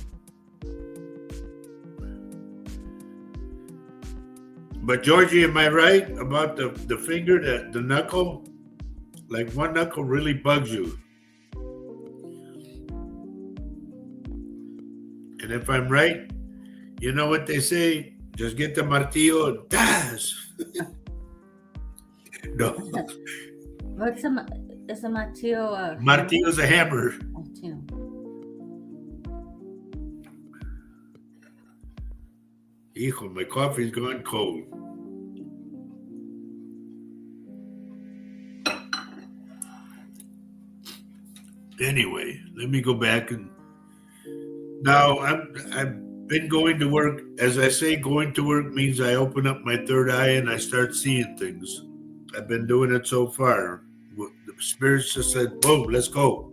But Georgie, am I right about the finger, the knuckle? Like one knuckle really bugs you. And if I'm right, you know what they say? Just get the martillo and dash. No. What's is a martillo? Martillo's a hammer. Martillo. Hijo, my coffee's gone cold. Anyway, let me go back and now I've been going to work. As I say, going to work means I open up my third eye and I start seeing things. I've been doing it so far. The spirits just said, boom, let's go.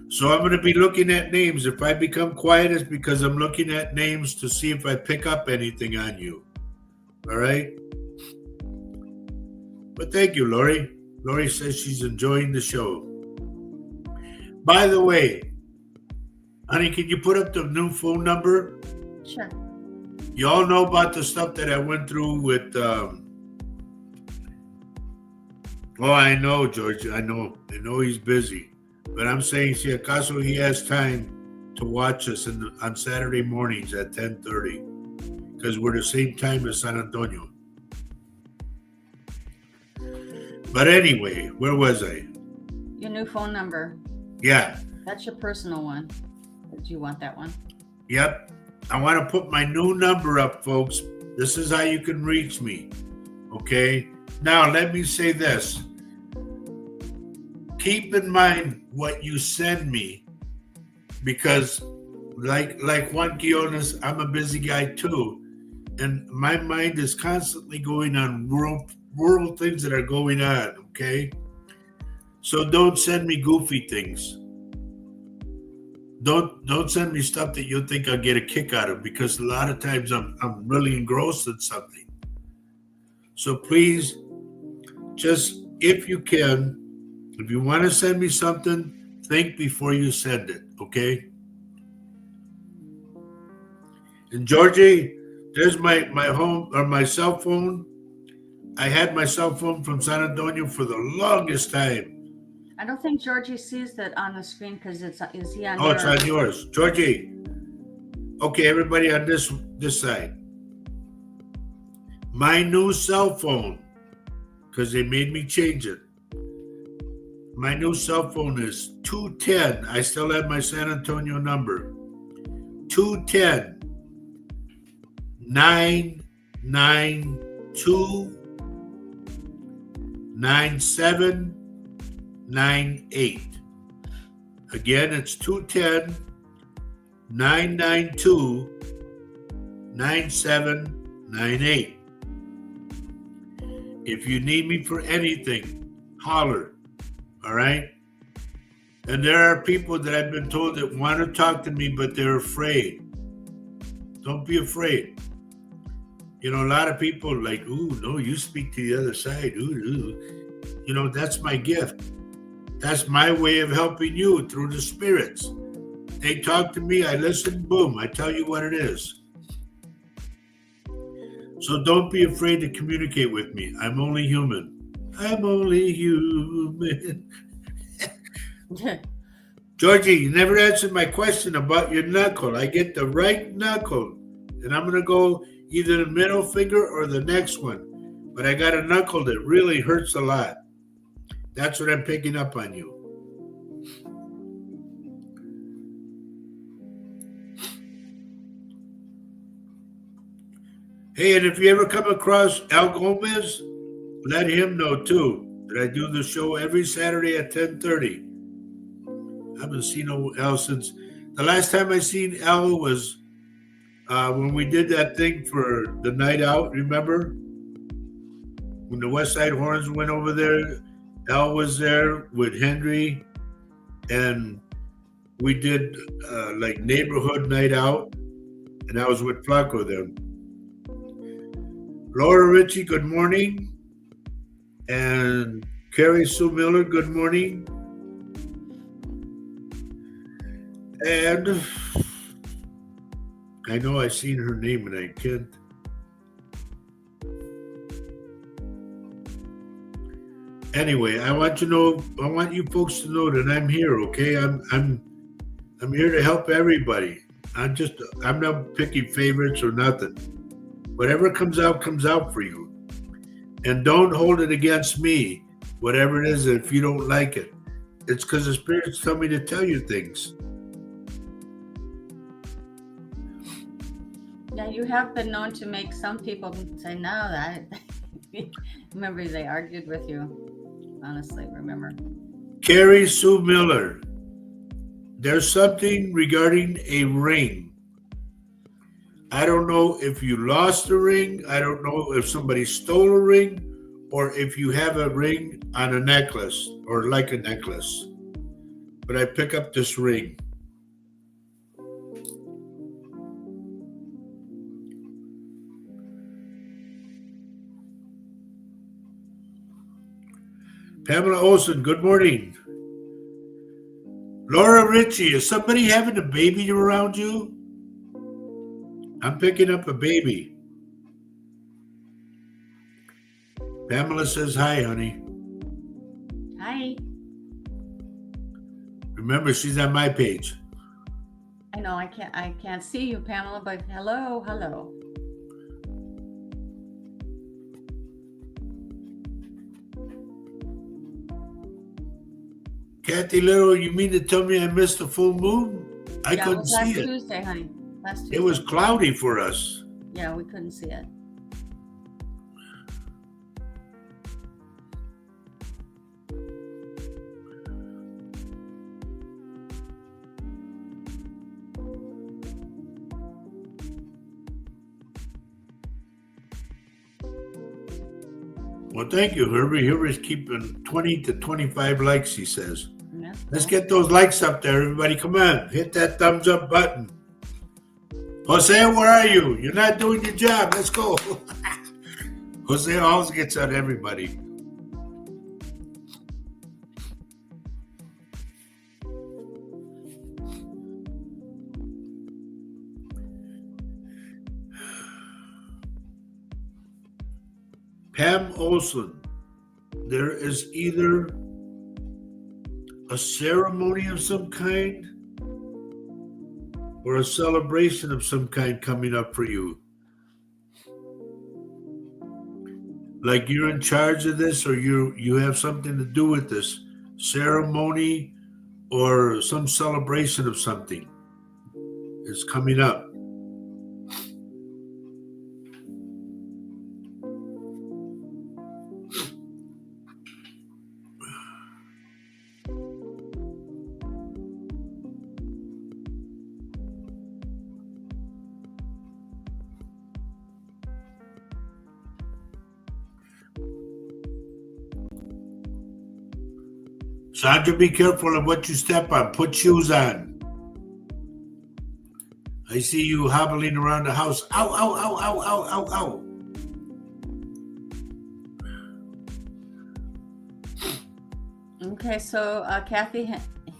So I'm going to be looking at names. If I become quiet, it's because I'm looking at names to see if I pick up anything on you. All right? But thank you, Lori. Lori says she's enjoying the show. By the way, honey, can you put up the new phone number? Sure. You all know about the stuff that I went through with... I know, George. I know he's busy. But I'm saying, si acaso he has time to watch us on Saturday mornings at 10:30, because we're the same time as San Antonio. But anyway, where was I? Your new phone number. Yeah. That's your personal one. Do you want that one? Yep. I want to put my new number up, folks. This is how you can reach me. Okay? Now, let me say this. Keep in mind what you send me, because like Juan Quillones, I'm a busy guy too, and my mind is constantly going on world things that are going on, okay? So don't send me goofy things. Don't send me stuff that you'll think I'll get a kick out of, because a lot of times I'm really engrossed in something. So please, just if you can, if you want to send me something, think before you send it, okay? And Georgie, there's my home or my cell phone. I had my cell phone from San Antonio for the longest time. I don't think Georgie sees that on the screen because is he on? It's on yours, Georgie. Okay, everybody on this side. My new cell phone, because they made me change it. My new cell phone is 210. I still have my San Antonio number. 210 992 9798. Again, it's 210-992-9798. If you need me for anything, holler. All right? And there are people that I've been told that want to talk to me, but they're afraid. Don't be afraid. You know, a lot of people like, ooh, no, you speak to the other side. Ooh. You know, that's my gift. That's my way of helping you through the spirits. They talk to me, I listen, boom, I tell you what it is. So don't be afraid to communicate with me. I'm only human. I'm only human. Georgie, you never answered my question about your knuckle. I get the right knuckle, and I'm going to go either the middle finger or the next one. But I got a knuckle that really hurts a lot. That's what I'm picking up on you. Hey, and if you ever come across Al Gomez, let him know too that I do the show every Saturday at 10:30. I haven't seen Al since the last time I seen Al was when we did that thing for the night out. Remember when the West Side Horns went over there? Al was there with Henry, and we did like neighborhood night out, and I was with Flacco then. Laura Ritchie, good morning. And Carrie Sue Miller, good morning. And I know I've seen her name and I can't. Anyway, I want you folks to know that I'm here, okay? I'm here to help everybody. I'm not picking favorites or nothing. Whatever comes out for you. And don't hold it against me, whatever it is, if you don't like it. It's because the spirits tell me to tell you things. Yeah, you have been known to make some people say, no, that. Remember, they argued with you. Honestly, remember. Carrie Sue Miller, there's something regarding a ring. I don't know if you lost a ring. I don't know if somebody stole a ring or if you have a ring on a necklace or like a necklace. But I pick up this ring. Pamela Olson, good morning. Laura Ritchie, is somebody having a baby around you? I'm picking up a baby. Pamela says hi, honey. Hi. Remember, she's on my page. I know I can't see you, Pamela, but hello. Kathy Little, you mean to tell me I missed the full moon? I couldn't see it. Last Tuesday, honey. Last Tuesday. It was cloudy for us. Yeah, we couldn't see it. Well, thank you, Herbie. Herbie's keeping 20 to 25 likes, he says. Yeah, Let's get those likes up there, everybody. Come on, hit that thumbs up button. Jose, where are you? You're not doing your job. Let's go. Jose always gets on everybody. Pam Olson, there is either a ceremony of some kind or a celebration of some kind coming up for you. Like you're in charge of this, or you have something to do with this ceremony or some celebration of something is coming up. Sandra, be careful of what you step on. Put shoes on. I see you hobbling around the house. Ow, ow, ow, ow, ow, ow, ow. Okay, so Kathy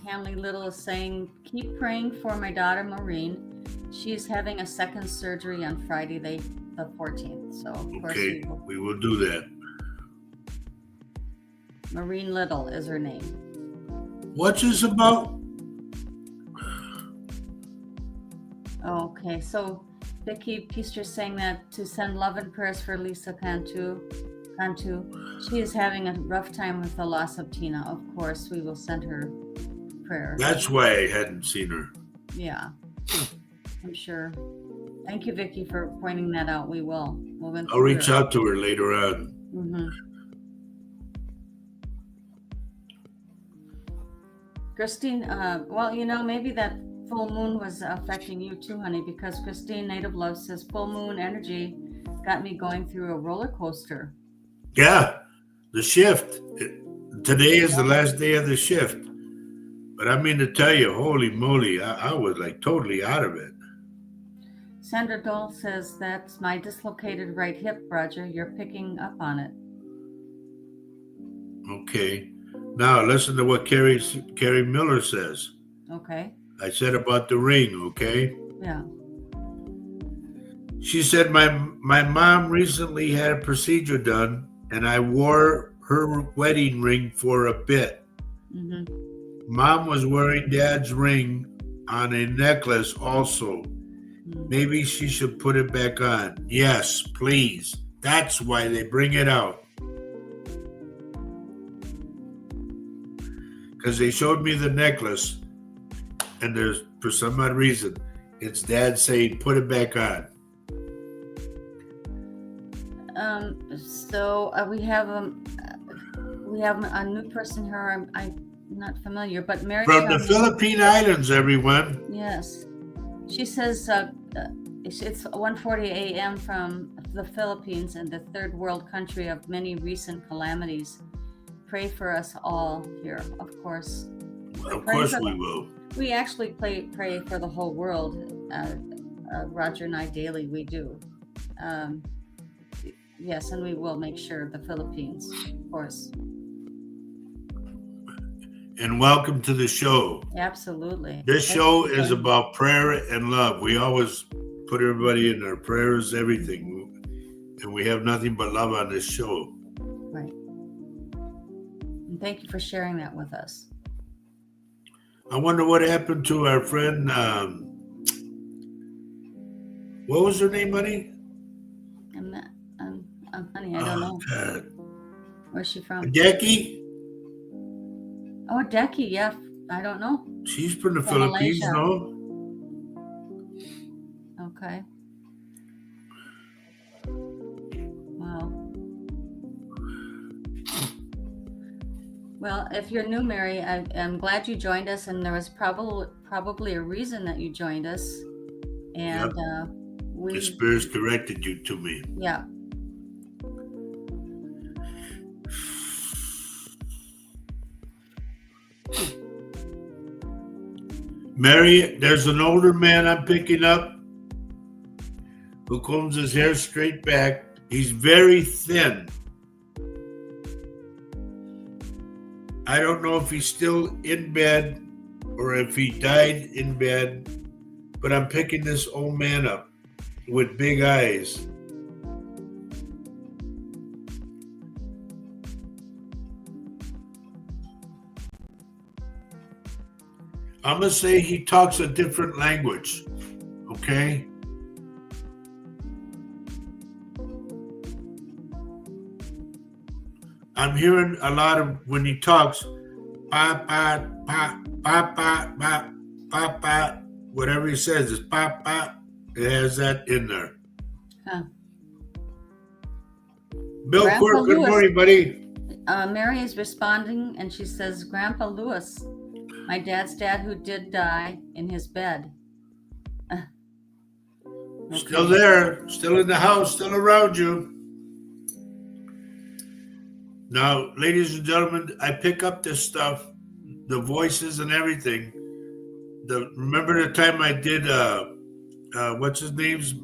Hanley Little is saying, keep praying for my daughter Maureen. She's having a second surgery on Friday, the 14th. So, of course, Okay, we will do that. Maureen Little is her name. What's this about? Okay, so Vicky Peaster saying that to send love and prayers for Lisa Cantu. She is having a rough time with the loss of Tina. Of course, we will send her prayer. That's why I hadn't seen her. Yeah, I'm sure. Thank you, Vicky, for pointing that out. We will. I'll reach out to her later on. Mm-hmm. Christine, well, maybe that full moon was affecting you too, honey, because Christine Native Love says full moon energy got me going through a roller coaster. Yeah, the shift. Today is the last day of the shift. But I mean to tell you, holy moly, I was like totally out of it. Sandra Dole says, that's my dislocated right hip, Roger. You're picking up on it. Okay. Now listen to what Carrie Miller says. Okay. I said about the ring, okay? Yeah. She said, my mom recently had a procedure done, and I wore her wedding ring for a bit. Mm-hmm. Mom was wearing Dad's ring on a necklace also. Mm-hmm. Maybe she should put it back on. Yes, please. That's why they bring it out. Because they showed me the necklace, and there's, for some odd reason, it's Dad saying, put it back on. So we have a new person here. I'm not familiar, but Mary From the Philippine Islands, everyone. Yes, she says it's 1:40 a.m. from the Philippines, and the third world country of many recent calamities. Pray for us all here, of course. Of course we will. We actually pray for the whole world. Roger and I daily, we do. Yes, and we will make sure the Philippines, of course. And welcome to the show. Absolutely. This show is about prayer and love. We always put everybody in our prayers, everything. And we have nothing but love on this show. Right. And thank you for sharing that with us. I wonder what happened to our friend, what was her name, honey? Honey, I don't know. God. Where's she from? Jackie? Oh, Decky, yeah. I don't know. She's from the From Philippines, Malaysia. no? Okay. Wow. Well, if you're new, Mary, I'm glad you joined us, and there was probably a reason that you joined us. And The spirits directed you to me. Yeah. Mary, there's an older man I'm picking up who combs his hair straight back. He's very thin. I don't know if he's still in bed or if he died in bed, but I'm picking this old man up with big eyes. I'm going to say he talks a different language, okay? I'm hearing a lot of, when he talks, pa, pa, pa, pa, pa, pa, pa, pa, whatever he says is pa, pa, it has that in there. Huh. Bill Grandpa Quirk, good Lewis. morning, buddy. Mary is responding, and she says, Grandpa Lewis, my dad's dad who did die in his bed. Okay. Still there, still in the house, still around you. Now, ladies and gentlemen, I pick up this stuff the voices and everything. Remember the time I did what's his name's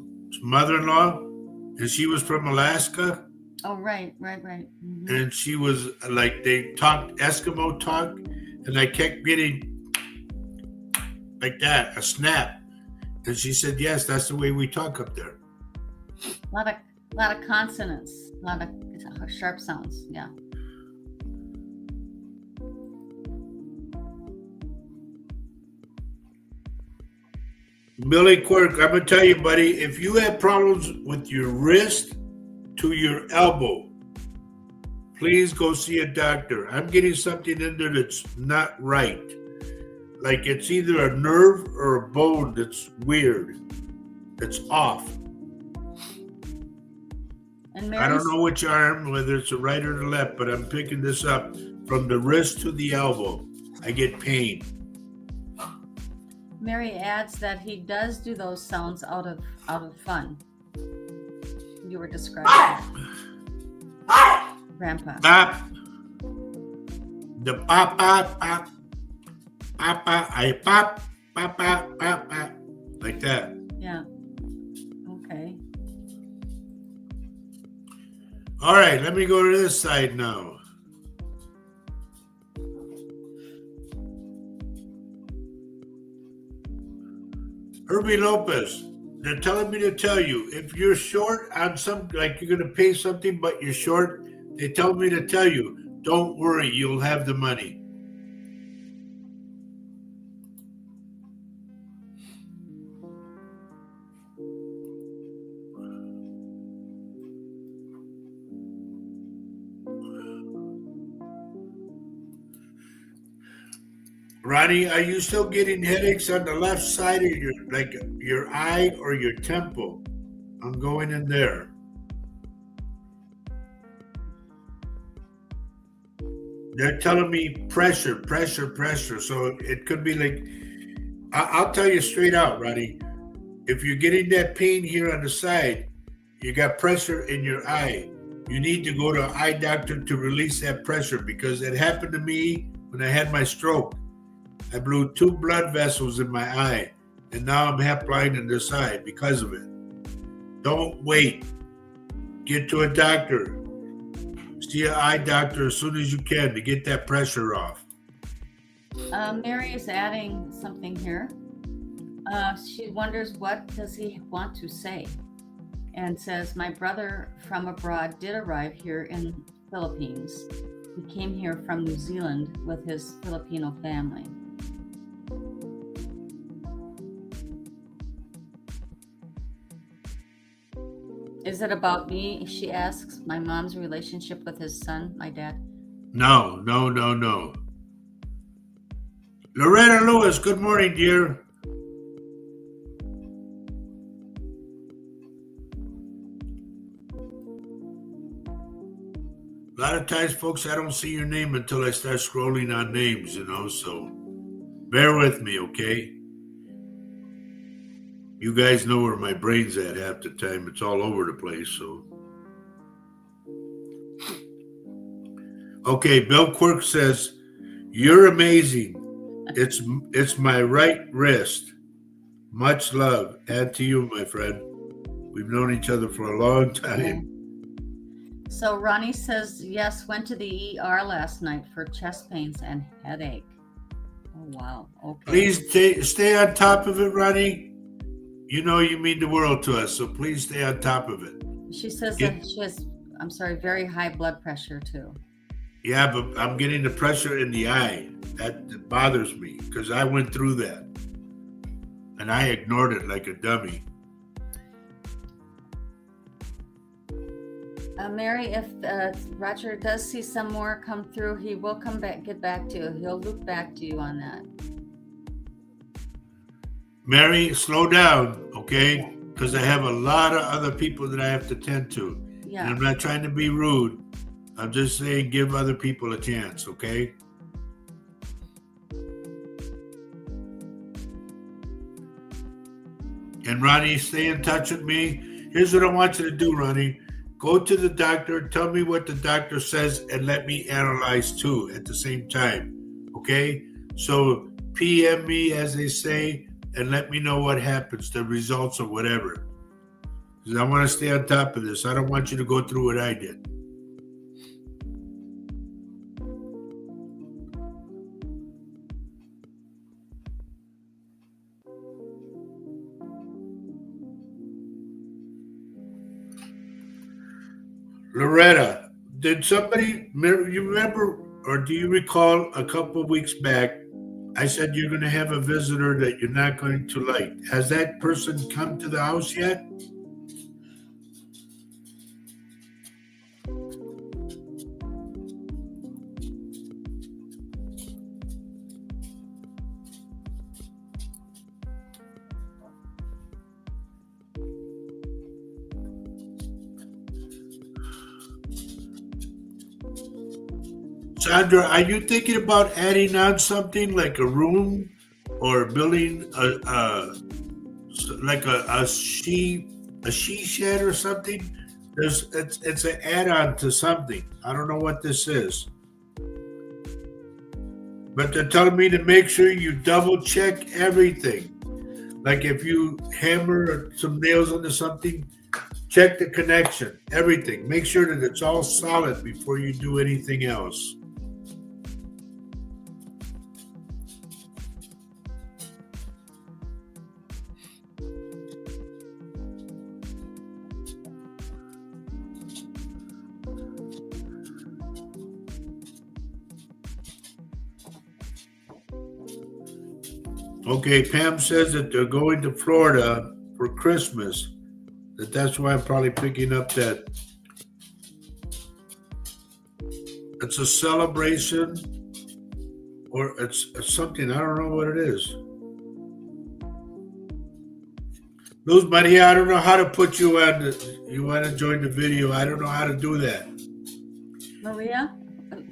mother-in-law, and she was from Alaska, Oh, right. Mhm. and she was like they talked Eskimo talk, and I kept getting like that, a snap, and she said, "Yes, that's the way we talk up there." A lot of consonants, a lot of sharp sounds. Yeah. Billy Quirk, I'm gonna tell you, buddy, if you have problems with your wrist to your elbow, please go see a doctor. I'm getting something in there that's not right. Like it's either a nerve or a bone that's weird. It's off. And I don't know which arm, whether it's the right or the left, but I'm picking this up from the wrist to the elbow. I get pain. Mary adds that he does do those sounds out of fun. You were describing Grandpa. Pop. The papa, pop. Papa, I pop, papa, papa. Like that. Yeah. Okay. All right, let me go to this side now. Herbie Lopez, they're telling me to tell you, if you're short on like you're going to pay something, but you're short, they tell me to tell you, don't worry, you'll have the money. Ronnie, are you still getting headaches on the left side of your eye or your temple? I'm going in there. They're telling me pressure. So it could be like, I'll tell you straight out, Ronnie. If you're getting that pain here on the side, you got pressure in your eye. You need to go to an eye doctor to release that pressure, because it happened to me when I had my stroke. I blew 2 blood vessels in my eye, and now I'm half blind in this eye because of it. Don't wait. Get to a doctor. See an eye doctor as soon as you can to get that pressure off. Mary is adding something here. She wonders, what does he want to say? And says, my brother from abroad did arrive here in Philippines. He came here from New Zealand with his Filipino family. Is it about me? She asks, my mom's relationship with his son, my dad. No. Loretta Lewis, good morning, dear. A lot of times, folks, I don't see your name until I start scrolling on names, so bear with me, okay? You guys know where my brain's at half the time. It's all over the place, so. Okay, Bill Quirk says, you're amazing. It's my right wrist. Much love. And to you, my friend. We've known each other for a long time. So Ronnie says, yes, went to the ER last night for chest pains and headache. Oh, wow. Okay. Please stay on top of it, Ronnie. You know you mean the world to us, so please stay on top of it. She says that she has, very high blood pressure too. Yeah, but I'm getting the pressure in the eye. That bothers me, because I went through that. And I ignored it like a dummy. Mary, if Roger does see some more come through, he will get back to you. He'll loop back to you on that. Mary, slow down, okay? Because I have a lot of other people that I have to tend to. Yeah. And I'm not trying to be rude. I'm just saying give other people a chance, okay? And Ronnie, stay in touch with me. Here's what I want you to do, Ronnie. Go to the doctor, tell me what the doctor says, and let me analyze too at the same time, okay? So PM me, as they say, and let me know what happens, the results or whatever. Because I want to stay on top of this. I don't want you to go through what I did. Loretta, did somebody, you remember, or do you recall a couple of weeks back, I said you're going to have a visitor that you're not going to like. Has that person come to the house yet? Sandra, are you thinking about adding on something like a room or building a she shed or something? It's an add-on to something. I don't know what this is. But they're telling me to make sure you double check everything. Like if you hammer some nails into something, check the connection, everything. Make sure that it's all solid before you do anything else. Okay, Pam says that they're going to Florida for Christmas. That's why I'm probably picking up that. It's a celebration, or it's something. I don't know what it is. Luz Maria, I don't know how to put you on. You want to join the video? I don't know how to do that. Maria?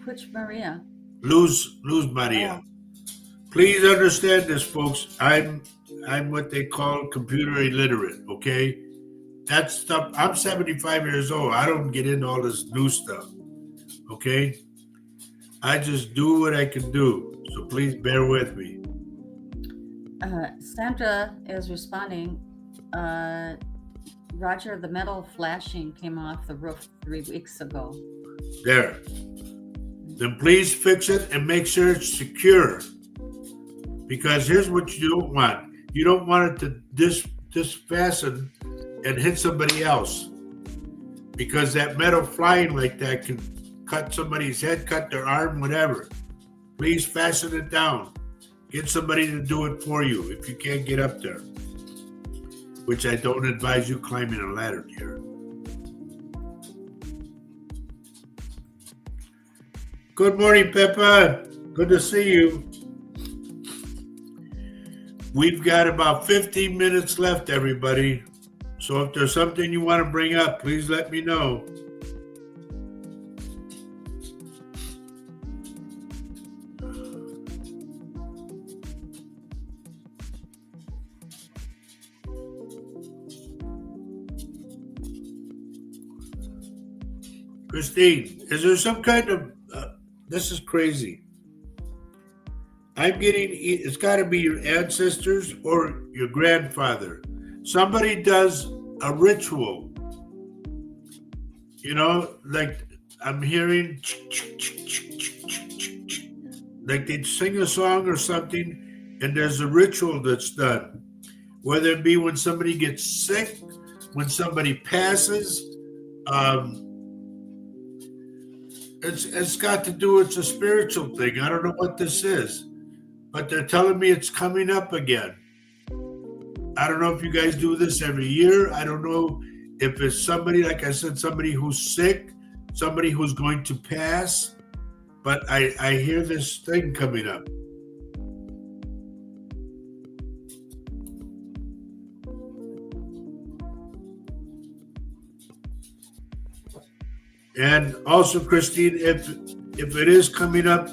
Which Maria? Luz Maria. Oh. Please understand this, folks. I'm what they call computer illiterate, okay? That stuff, I'm 75 years old. I don't get into all this new stuff, okay? I just do what I can do. So please bear with me. Sandra is responding. Roger, the metal flashing came off the roof 3 weeks ago. There. Then please fix it and make sure it's secure. Because here's what you don't want. You don't want it to disfasten and hit somebody else. Because that metal flying like that can cut somebody's head, cut their arm, whatever. Please fasten it down. Get somebody to do it for you if you can't get up there. Which I don't advise you climbing a ladder, dear. Good morning, Peppa. Good to see you. We've got about 15 minutes left, everybody. So if there's something you want to bring up, please let me know. Christine, is there some kind of, this is crazy. I'm getting, it's got to be your ancestors or your grandfather. Somebody does a ritual. You know, like I'm hearing, like they'd sing a song or something, and there's a ritual that's done. Whether it be when somebody gets sick, when somebody passes, it's got to do, it's a spiritual thing. I don't know what this is. But they're telling me it's coming up again. I don't know if you guys do this every year. I don't know if it's somebody, like I said, somebody who's sick, somebody who's going to pass. But I hear this thing coming up. And also, Christine, if it is coming up,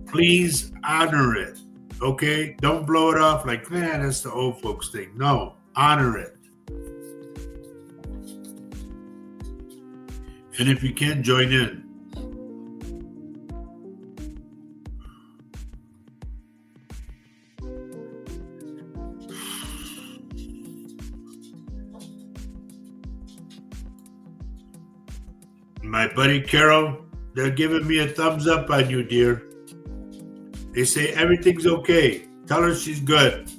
please honor it, okay? Don't blow it off like, man, that's the old folks thing. No, honor it. And if you can, join in. My buddy Carol, they're giving me a thumbs up on you, dear. They say everything's okay. Tell her she's good.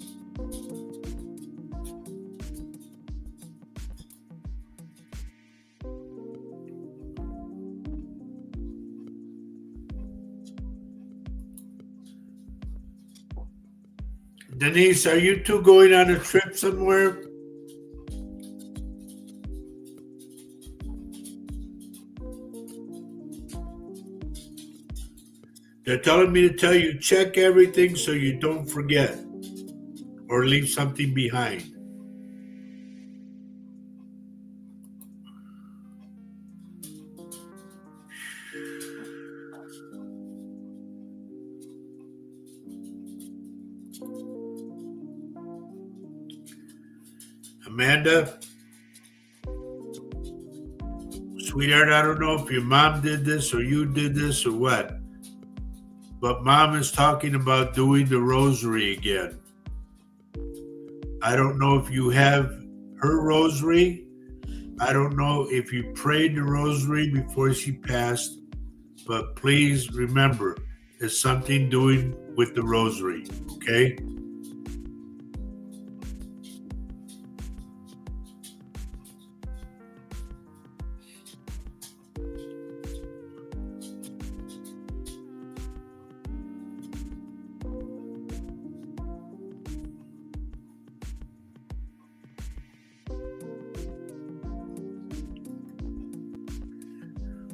Denise, are you two going on a trip somewhere? They're telling me to tell you check everything so you don't forget or leave something behind. Amanda, sweetheart, I don't know if your mom did this or you did this or what, but mom is talking about doing the rosary again. I don't know if you have her rosary. I don't know if you prayed the rosary before she passed, but please remember, it's something doing with the rosary, okay?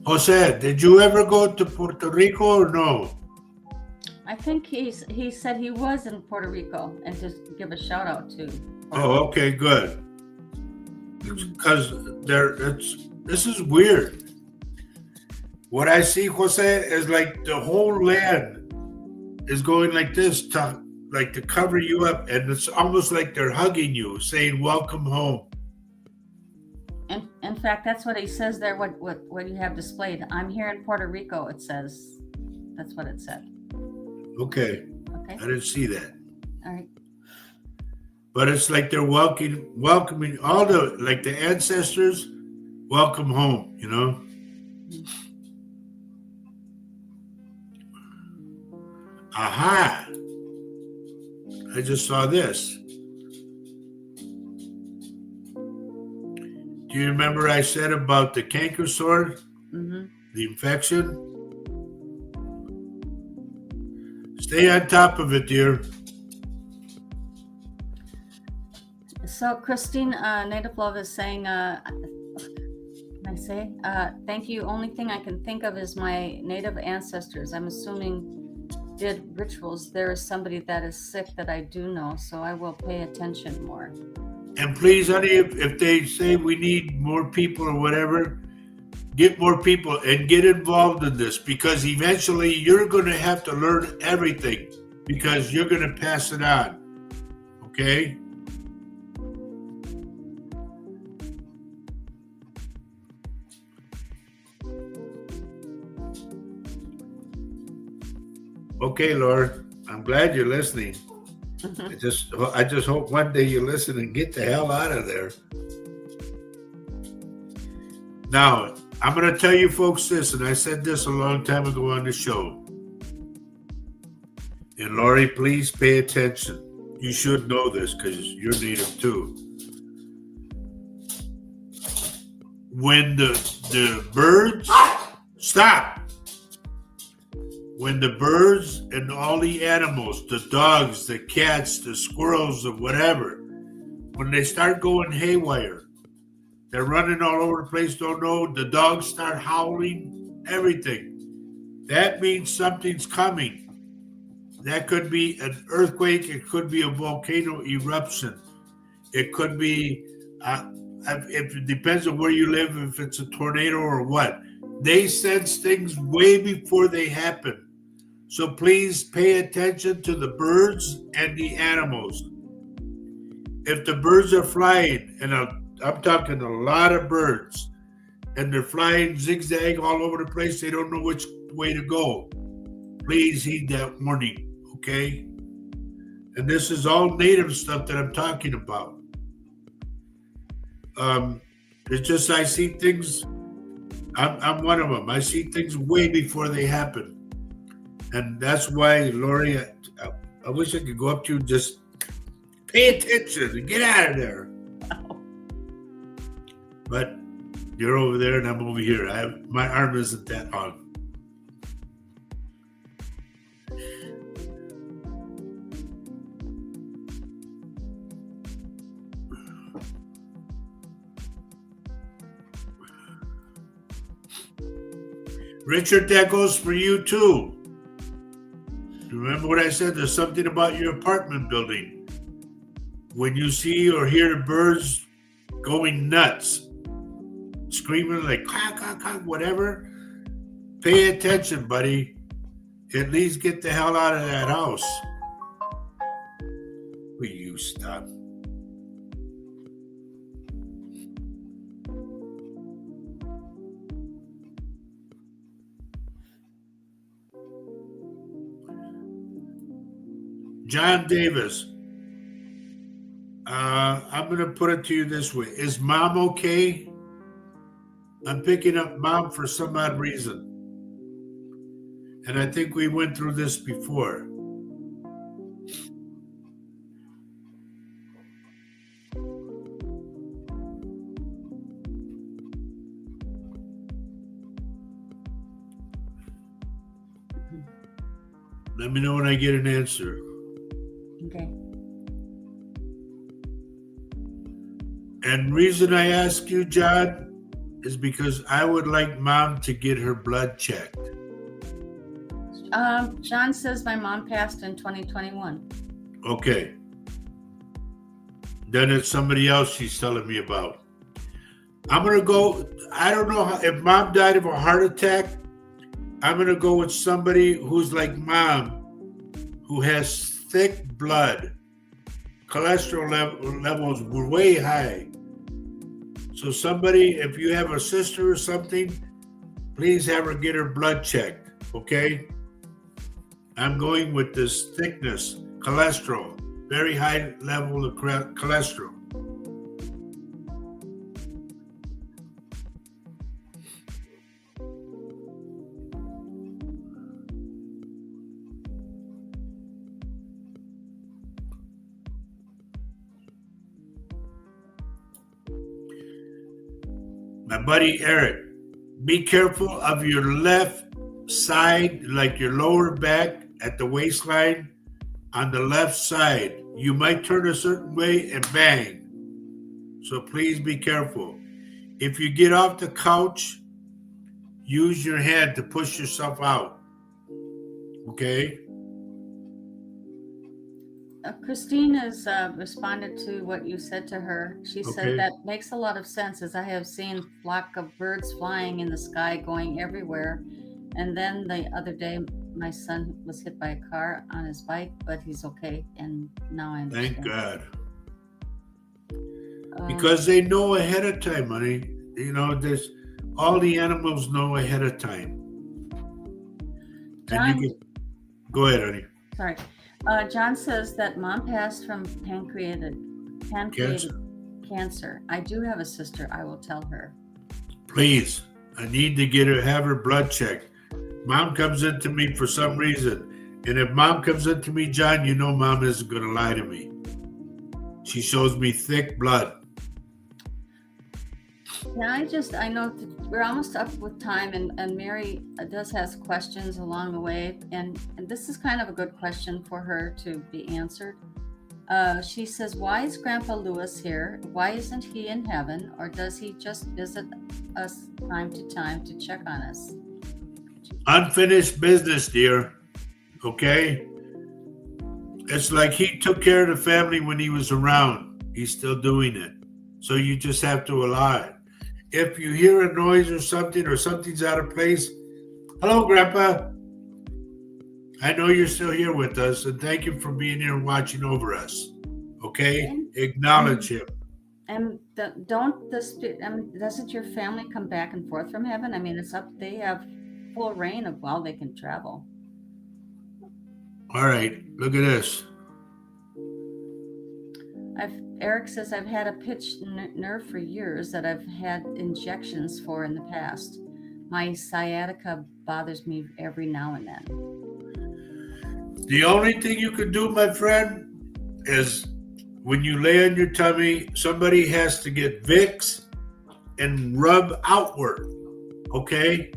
Jose, did you ever go to Puerto Rico or no? I think he said he was in Puerto Rico, and just give a shout out to. Oh, okay, good. Because this is weird. What I see, Jose, is like the whole land is going like this to cover you up, and it's almost like they're hugging you, saying "Welcome home." And in fact, that's what he says there. What you have displayed. I'm here in Puerto Rico. It says. That's what it said. Okay. Okay. I didn't see that. All right. But it's like they're welcoming all the ancestors. Welcome home. You know. Aha! I just saw this. Do you remember I said about the canker sore, the infection? Stay on top of it, dear. So Christine, Native Love is saying, thank you. Only thing I can think of is my Native ancestors. I'm assuming did rituals. There is somebody that is sick that I do know, so I will pay attention more. And please, honey, if they say we need more people or whatever, get more people and get involved in this, because eventually you're going to have to learn everything because you're going to pass it on. Okay? Okay, Laura, I'm glad you're listening. I just hope one day you listen and get the hell out of there. Now, I'm going to tell you folks this, and I said this a long time ago on the show. And Laurie, please pay attention. You should know this because you're Native too. When the birds stop. When the birds and all the animals, the dogs, the cats, the squirrels, or whatever, when they start going haywire, they're running all over the place, don't know, the dogs start howling, everything. That means something's coming. That could be an earthquake. It could be a volcano eruption. It could be, it depends on where you live, if it's a tornado or what. They sense things way before they happen. So please pay attention to the birds and the animals. If the birds are flying, and I'm talking a lot of birds, and they're flying zigzag all over the place, they don't know which way to go. Please heed that warning, okay? And this is all Native stuff that I'm talking about. It's just I see things I'm one of them. I see things way before they happen. And that's why, Lori, I wish I could go up to you and just pay attention and get out of there. But you're over there and I'm over here. My arm isn't that long. Richard, that goes for you too. Remember what I said? There's something about your apartment building. When you see or hear the birds going nuts, screaming like caw, caw, caw, whatever, pay attention, buddy. At least get the hell out of that house. Will you stop? John Davis, I'm going to put it to you this way. Is mom okay? I'm picking up mom for some odd reason. And I think we went through this before. Let me know when I get an answer. Okay. And reason I ask you, John, is because I would like mom to get her blood checked. John says my mom passed in 2021. Okay. Then it's somebody else she's telling me about. I'm going to go, I don't know if mom died of a heart attack. I'm going to go with somebody who's like mom, who has thick blood. Cholesterol levels were way high. So somebody, if you have a sister or something, please have her get her blood checked, okay? I'm going with this thickness, cholesterol, very high level of cholesterol. My buddy Eric, be careful of your left side, like your lower back at the waistline on the left side. You might turn a certain way and bang. So please be careful. If you get off the couch, use your hand to push yourself out. Okay? Christine has responded to what you said to her. She Okay. said that makes a lot of sense, as I have seen flock of birds flying in the sky going everywhere. And then the other day, my son was hit by a car on his bike, but he's okay. And now I understand. Thank God. Because they know ahead of time, honey. You know, there's all the animals know ahead of time. John, And you can, go ahead, honey. sorry. John says that mom passed from pancreatic cancer. I do have a sister. I will tell her. Please, I need to have her blood checked. Mom comes into me for some reason. And if mom comes into me, John, you know mom isn't going to lie to me. She shows me thick blood. I know that we're almost up with time, and Mary does ask questions along the way, and this is kind of a good question for her to be answered. She says, why is Grandpa Lewis here? Why isn't he in heaven? Or does he just visit us time to time to check on us? Unfinished business, dear. Okay? It's like he took care of the family when he was around. He's still doing it. So you just have to allow it. If you hear a noise or something's out of place, hello, Grandpa. I know you're still here with us, and thank you for being here and watching over us. Okay? Acknowledge him. And doesn't your family come back and forth from heaven? I mean, it's up. They have full reign of while they can travel. All right, look at this. Eric says, I've had a pinched nerve for years that I've had injections for in the past. My sciatica bothers me every now and then. The only thing you can do, my friend, is when you lay on your tummy, somebody has to get Vicks and rub outward. Okay?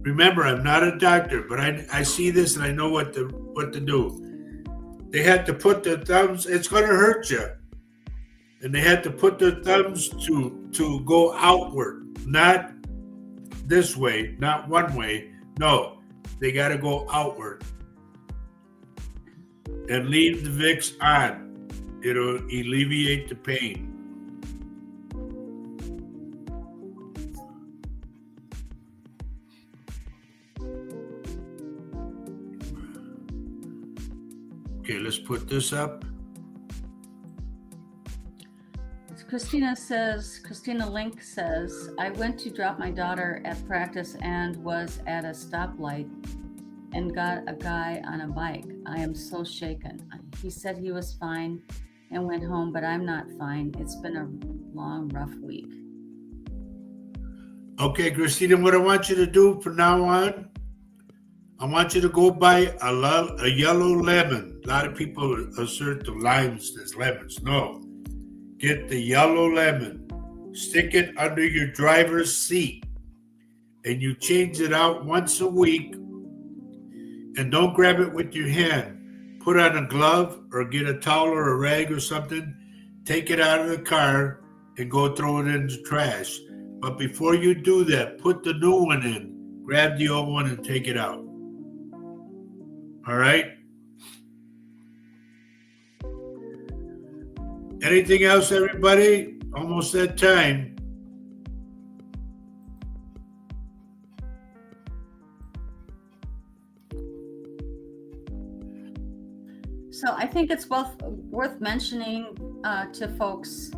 Remember, I'm not a doctor, but I see this and I know what to do. They had to put their thumbs, it's going to hurt you. And they had to put their thumbs to go outward, not this way, not one way. No, they got to go outward. And leave the Vicks on. It'll alleviate the pain. Okay, let's put this up. Christina Link says, I went to drop my daughter at practice and was at a stoplight and got a guy on a bike. I am so shaken. He said he was fine and went home, but I'm not fine. It's been a long, rough week. Okay, Christina, what I want you to do from now on, I want you to go buy a yellow lemon. A lot of people assert the limes as lemons. No. Get the yellow lemon, stick it under your driver's seat, and you change it out once a week. And don't grab it with your hand. Put on a glove or get a towel or a rag or something. Take it out of the car and go throw it in the trash. But before you do that, put the new one in. Grab the old one and take it out. All right? Anything else, everybody? Almost that time. So I think it's worth mentioning to folks,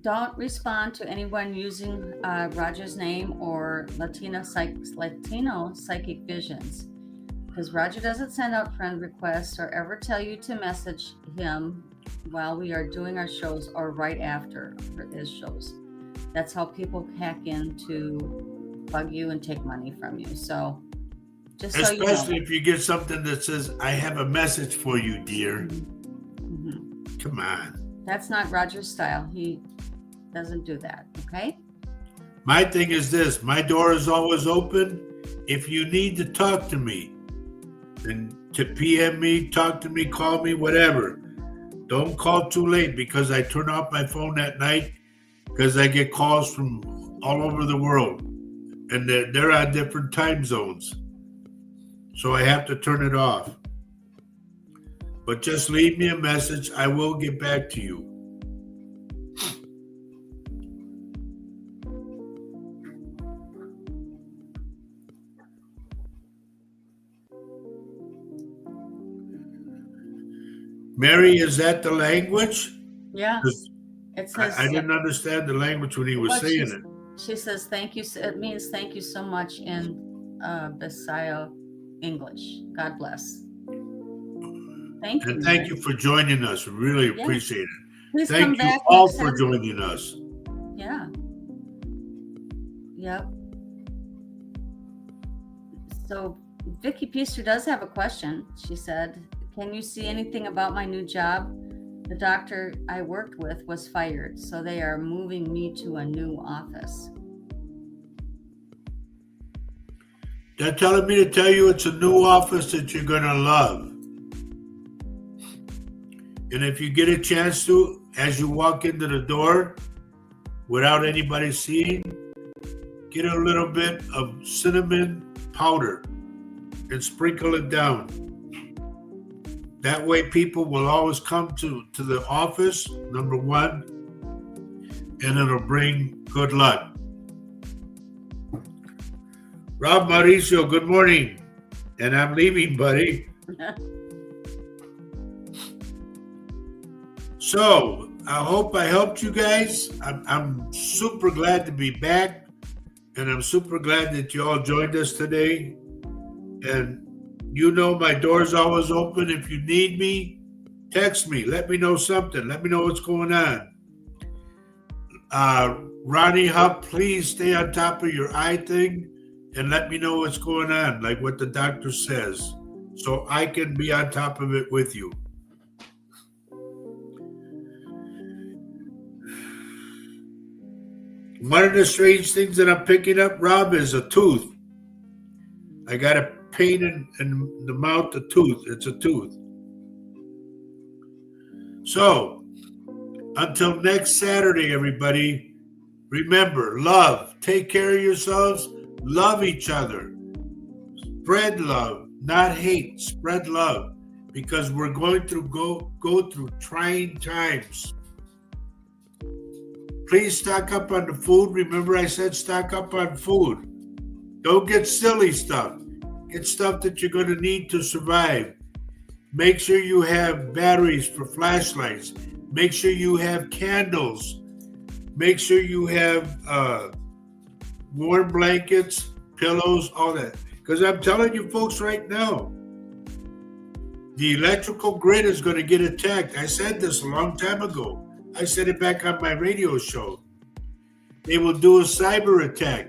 don't respond to anyone using Roger's name or Latino Psychic Visions, because Roger doesn't send out friend requests or ever tell you to message him while we are doing our shows or right after his shows. That's how people hack in to bug you and take money from you. So just so you know. Especially if you get something that says, I have a message for you, dear. Mm-hmm. Come on. That's not Roger's style. He doesn't do that, okay? My thing is this. My door is always open. If you need to talk to me, then to PM me, talk to me, call me, whatever. Don't call too late because I turn off my phone at night because I get calls from all over the world. And they're on different time zones. So I have to turn it off. But just leave me a message. I will get back to you. Mary, is that the language? Yeah. It says. I didn't understand the language when he was saying it. She says thank you. It means thank you so much in Bisaya English. God bless. Thank you. And thank you for joining us. We really appreciate it. Please thank come you back all for joining us. Yeah. Yep. So Vicky Peaster does have a question. She said, can you see anything about my new job? The doctor I worked with was fired, so they are moving me to a new office. They're telling me to tell you it's a new office that you're going to love. And if you get a chance to, as you walk into the door, without anybody seeing, get a little bit of cinnamon powder and sprinkle it down. That way people will always come to the office, number one, and it'll bring good luck. Rob Mauricio, good morning. And I'm leaving, buddy. So I hope I helped you guys. I'm super glad to be back. And I'm super glad that you all joined us today. And you know my door's always open. If you need me, text me. Let me know something. Let me know what's going on. Ronnie Hupp, please stay on top of your eye thing and let me know what's going on, like what the doctor says, so I can be on top of it with you. One of the strange things that I'm picking up, Rob, is a tooth. I got a pain in the mouth, a tooth. It's a tooth. So, until next Saturday, everybody, remember, love. Take care of yourselves. Love each other. Spread love, not hate. Spread love, because we're going to go through trying times. Please stock up on the food. Remember, I said stock up on food. Don't get silly stuff. Get stuff that you're going to need to survive. Make sure you have batteries for flashlights. Make sure you have candles. Make sure you have warm blankets, pillows, all that. Because I'm telling you folks right now, the electrical grid is going to get attacked. I said this a long time ago. I said it back on my radio show. They will do a cyber attack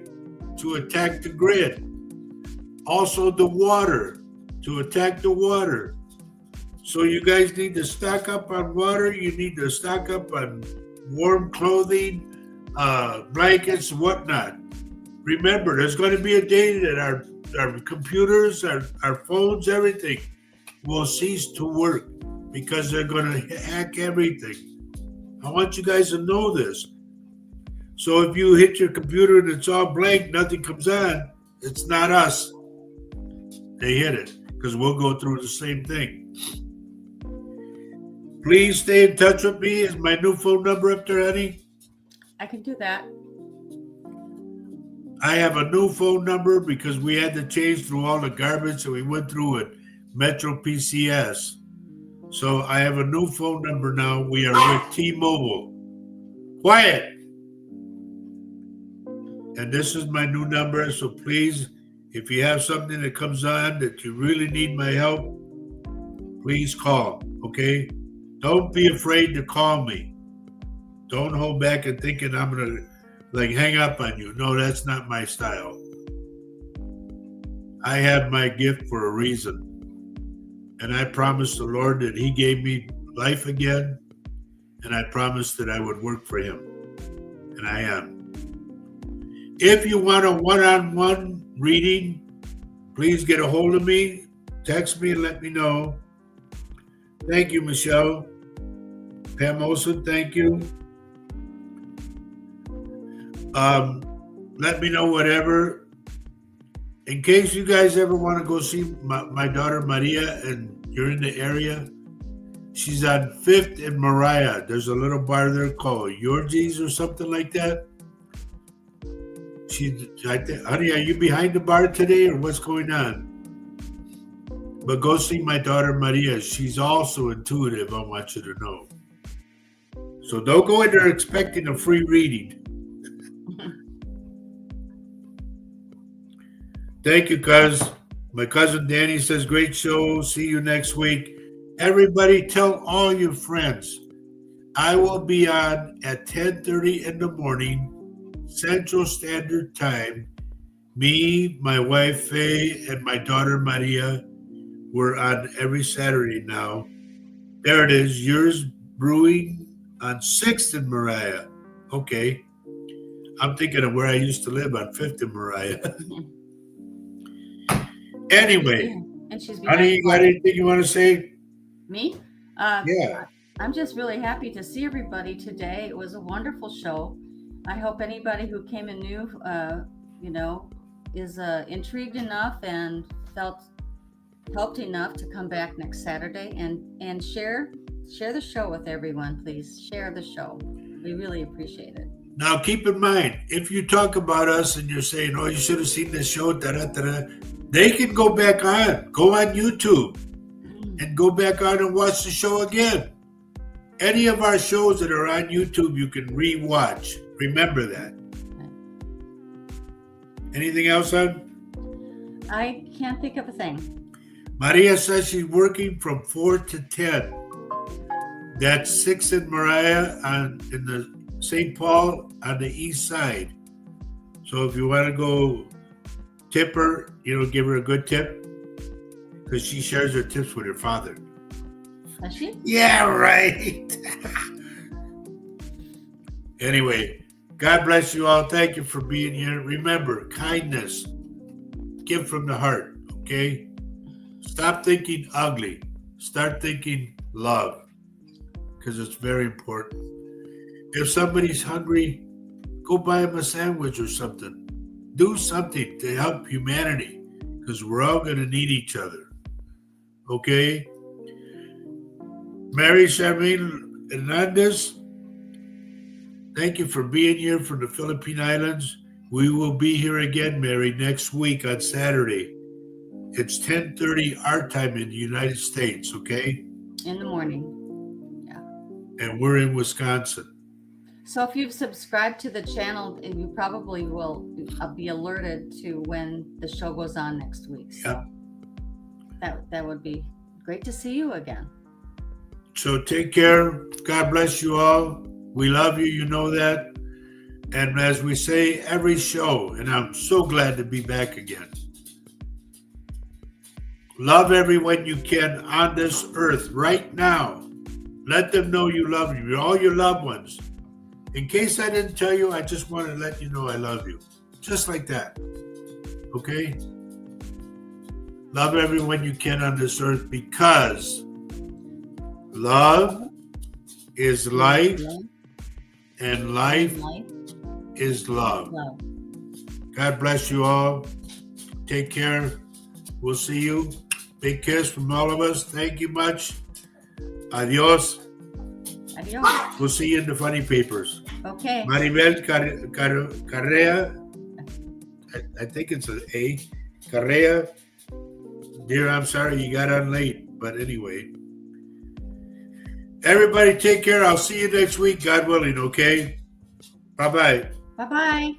to attack the grid. Also the water, to attack the water. So you guys need to stock up on water. You need to stock up on warm clothing, blankets, and whatnot. Remember, there's going to be a day that our computers, our phones, everything will cease to work because they're going to hack everything. I want you guys to know this. So if you hit your computer and it's all blank, nothing comes on, it's not us. They hit it, because we'll go through the same thing. Please stay in touch with me. Is my new phone number up there, honey? I can do that. I have a new phone number because we had to change through all the garbage that we went through at Metro PCS. So I have a new phone number now. We are with T-Mobile. Quiet. And this is my new number. So please, if you have something that comes on that you really need my help, please call, okay? Don't be afraid to call me. Don't hold back and thinking I'm going to hang up on you. No, that's not my style. I have my gift for a reason. And I promised the Lord that he gave me life again. And I promised that I would work for him. And I am. If you want a one-on-one reading, please get a hold of me. Text me and let me know. Thank you, Michelle. Pam Olson, thank you. Let me know whatever. In case you guys ever want to go see my daughter Maria and you're in the area, she's on 5th and Mariah. There's a little bar there called Yorgie's or something like that. Honey, are you behind the bar today or what's going on? But go see my daughter Maria. She's also intuitive, I want you to know. So don't go in there expecting a free reading. Thank you, cuz. My cousin Danny says, great show. See you next week. Everybody tell all your friends. I will be on at 10:30 in the morning, Central Standard Time. Me, my wife Faye, and my daughter Maria. We're on every Saturday now. There it is. Yours Brewing on 6th and Mariah. Okay. I'm thinking of where I used to live on 5th and Mariah. Anyway, And she's honey, you got anything you want to say? Me? Yeah. I'm just really happy to see everybody today. It was a wonderful show. I hope anybody who came in new, is intrigued enough and felt helped enough to come back next Saturday and share the show with everyone. Please share the show. We really appreciate it. Now, keep in mind, if you talk about us and you're saying, oh, you should have seen this show, they can go back on. Go on YouTube and go back on and watch the show again. Any of our shows that are on YouTube, you can re-watch. Remember that. Anything else, hon? I can't think of a thing. Maria says she's working from 4 to 10. That's 6 in Mariah in the St. Paul on the east side. So if you want to go tip her, give her a good tip, because she shares her tips with her father. Does she? Yeah, right. Anyway, God bless you all. Thank you for being here. Remember, kindness. Give from the heart, okay? Stop thinking ugly. Start thinking love, because it's very important. If somebody's hungry, go buy them a sandwich or something. Do something to help humanity, because we're all going to need each other, okay? Mary Charmaine Hernandez, thank you for being here from the Philippine Islands. We will be here again, Mary, next week on Saturday. It's 10:30 our time in the United States, okay? In the morning. And we're in Wisconsin. So if you've subscribed to the channel, you probably will be alerted to when the show goes on next week. So that would be great to see you again. So take care. God bless you all. We love you. You know that. And as we say every show, and I'm so glad to be back again. Love everyone you can on this earth right now. Let them know you love you, all your loved ones. In case I didn't tell you, I just want to let you know I love you. Just like that. Okay? Love everyone you can on this earth, because love is life, and life is love. God bless you all. Take care. We'll see you. Big kiss from all of us. Thank you much. Adios. Adios. We'll see you in the funny papers. Okay. Maribel Carrea, I think it's an A. Carrea. Dear, I'm sorry you got on late, but anyway. Everybody take care. I'll see you next week, God willing, okay? Bye-bye. Bye-bye.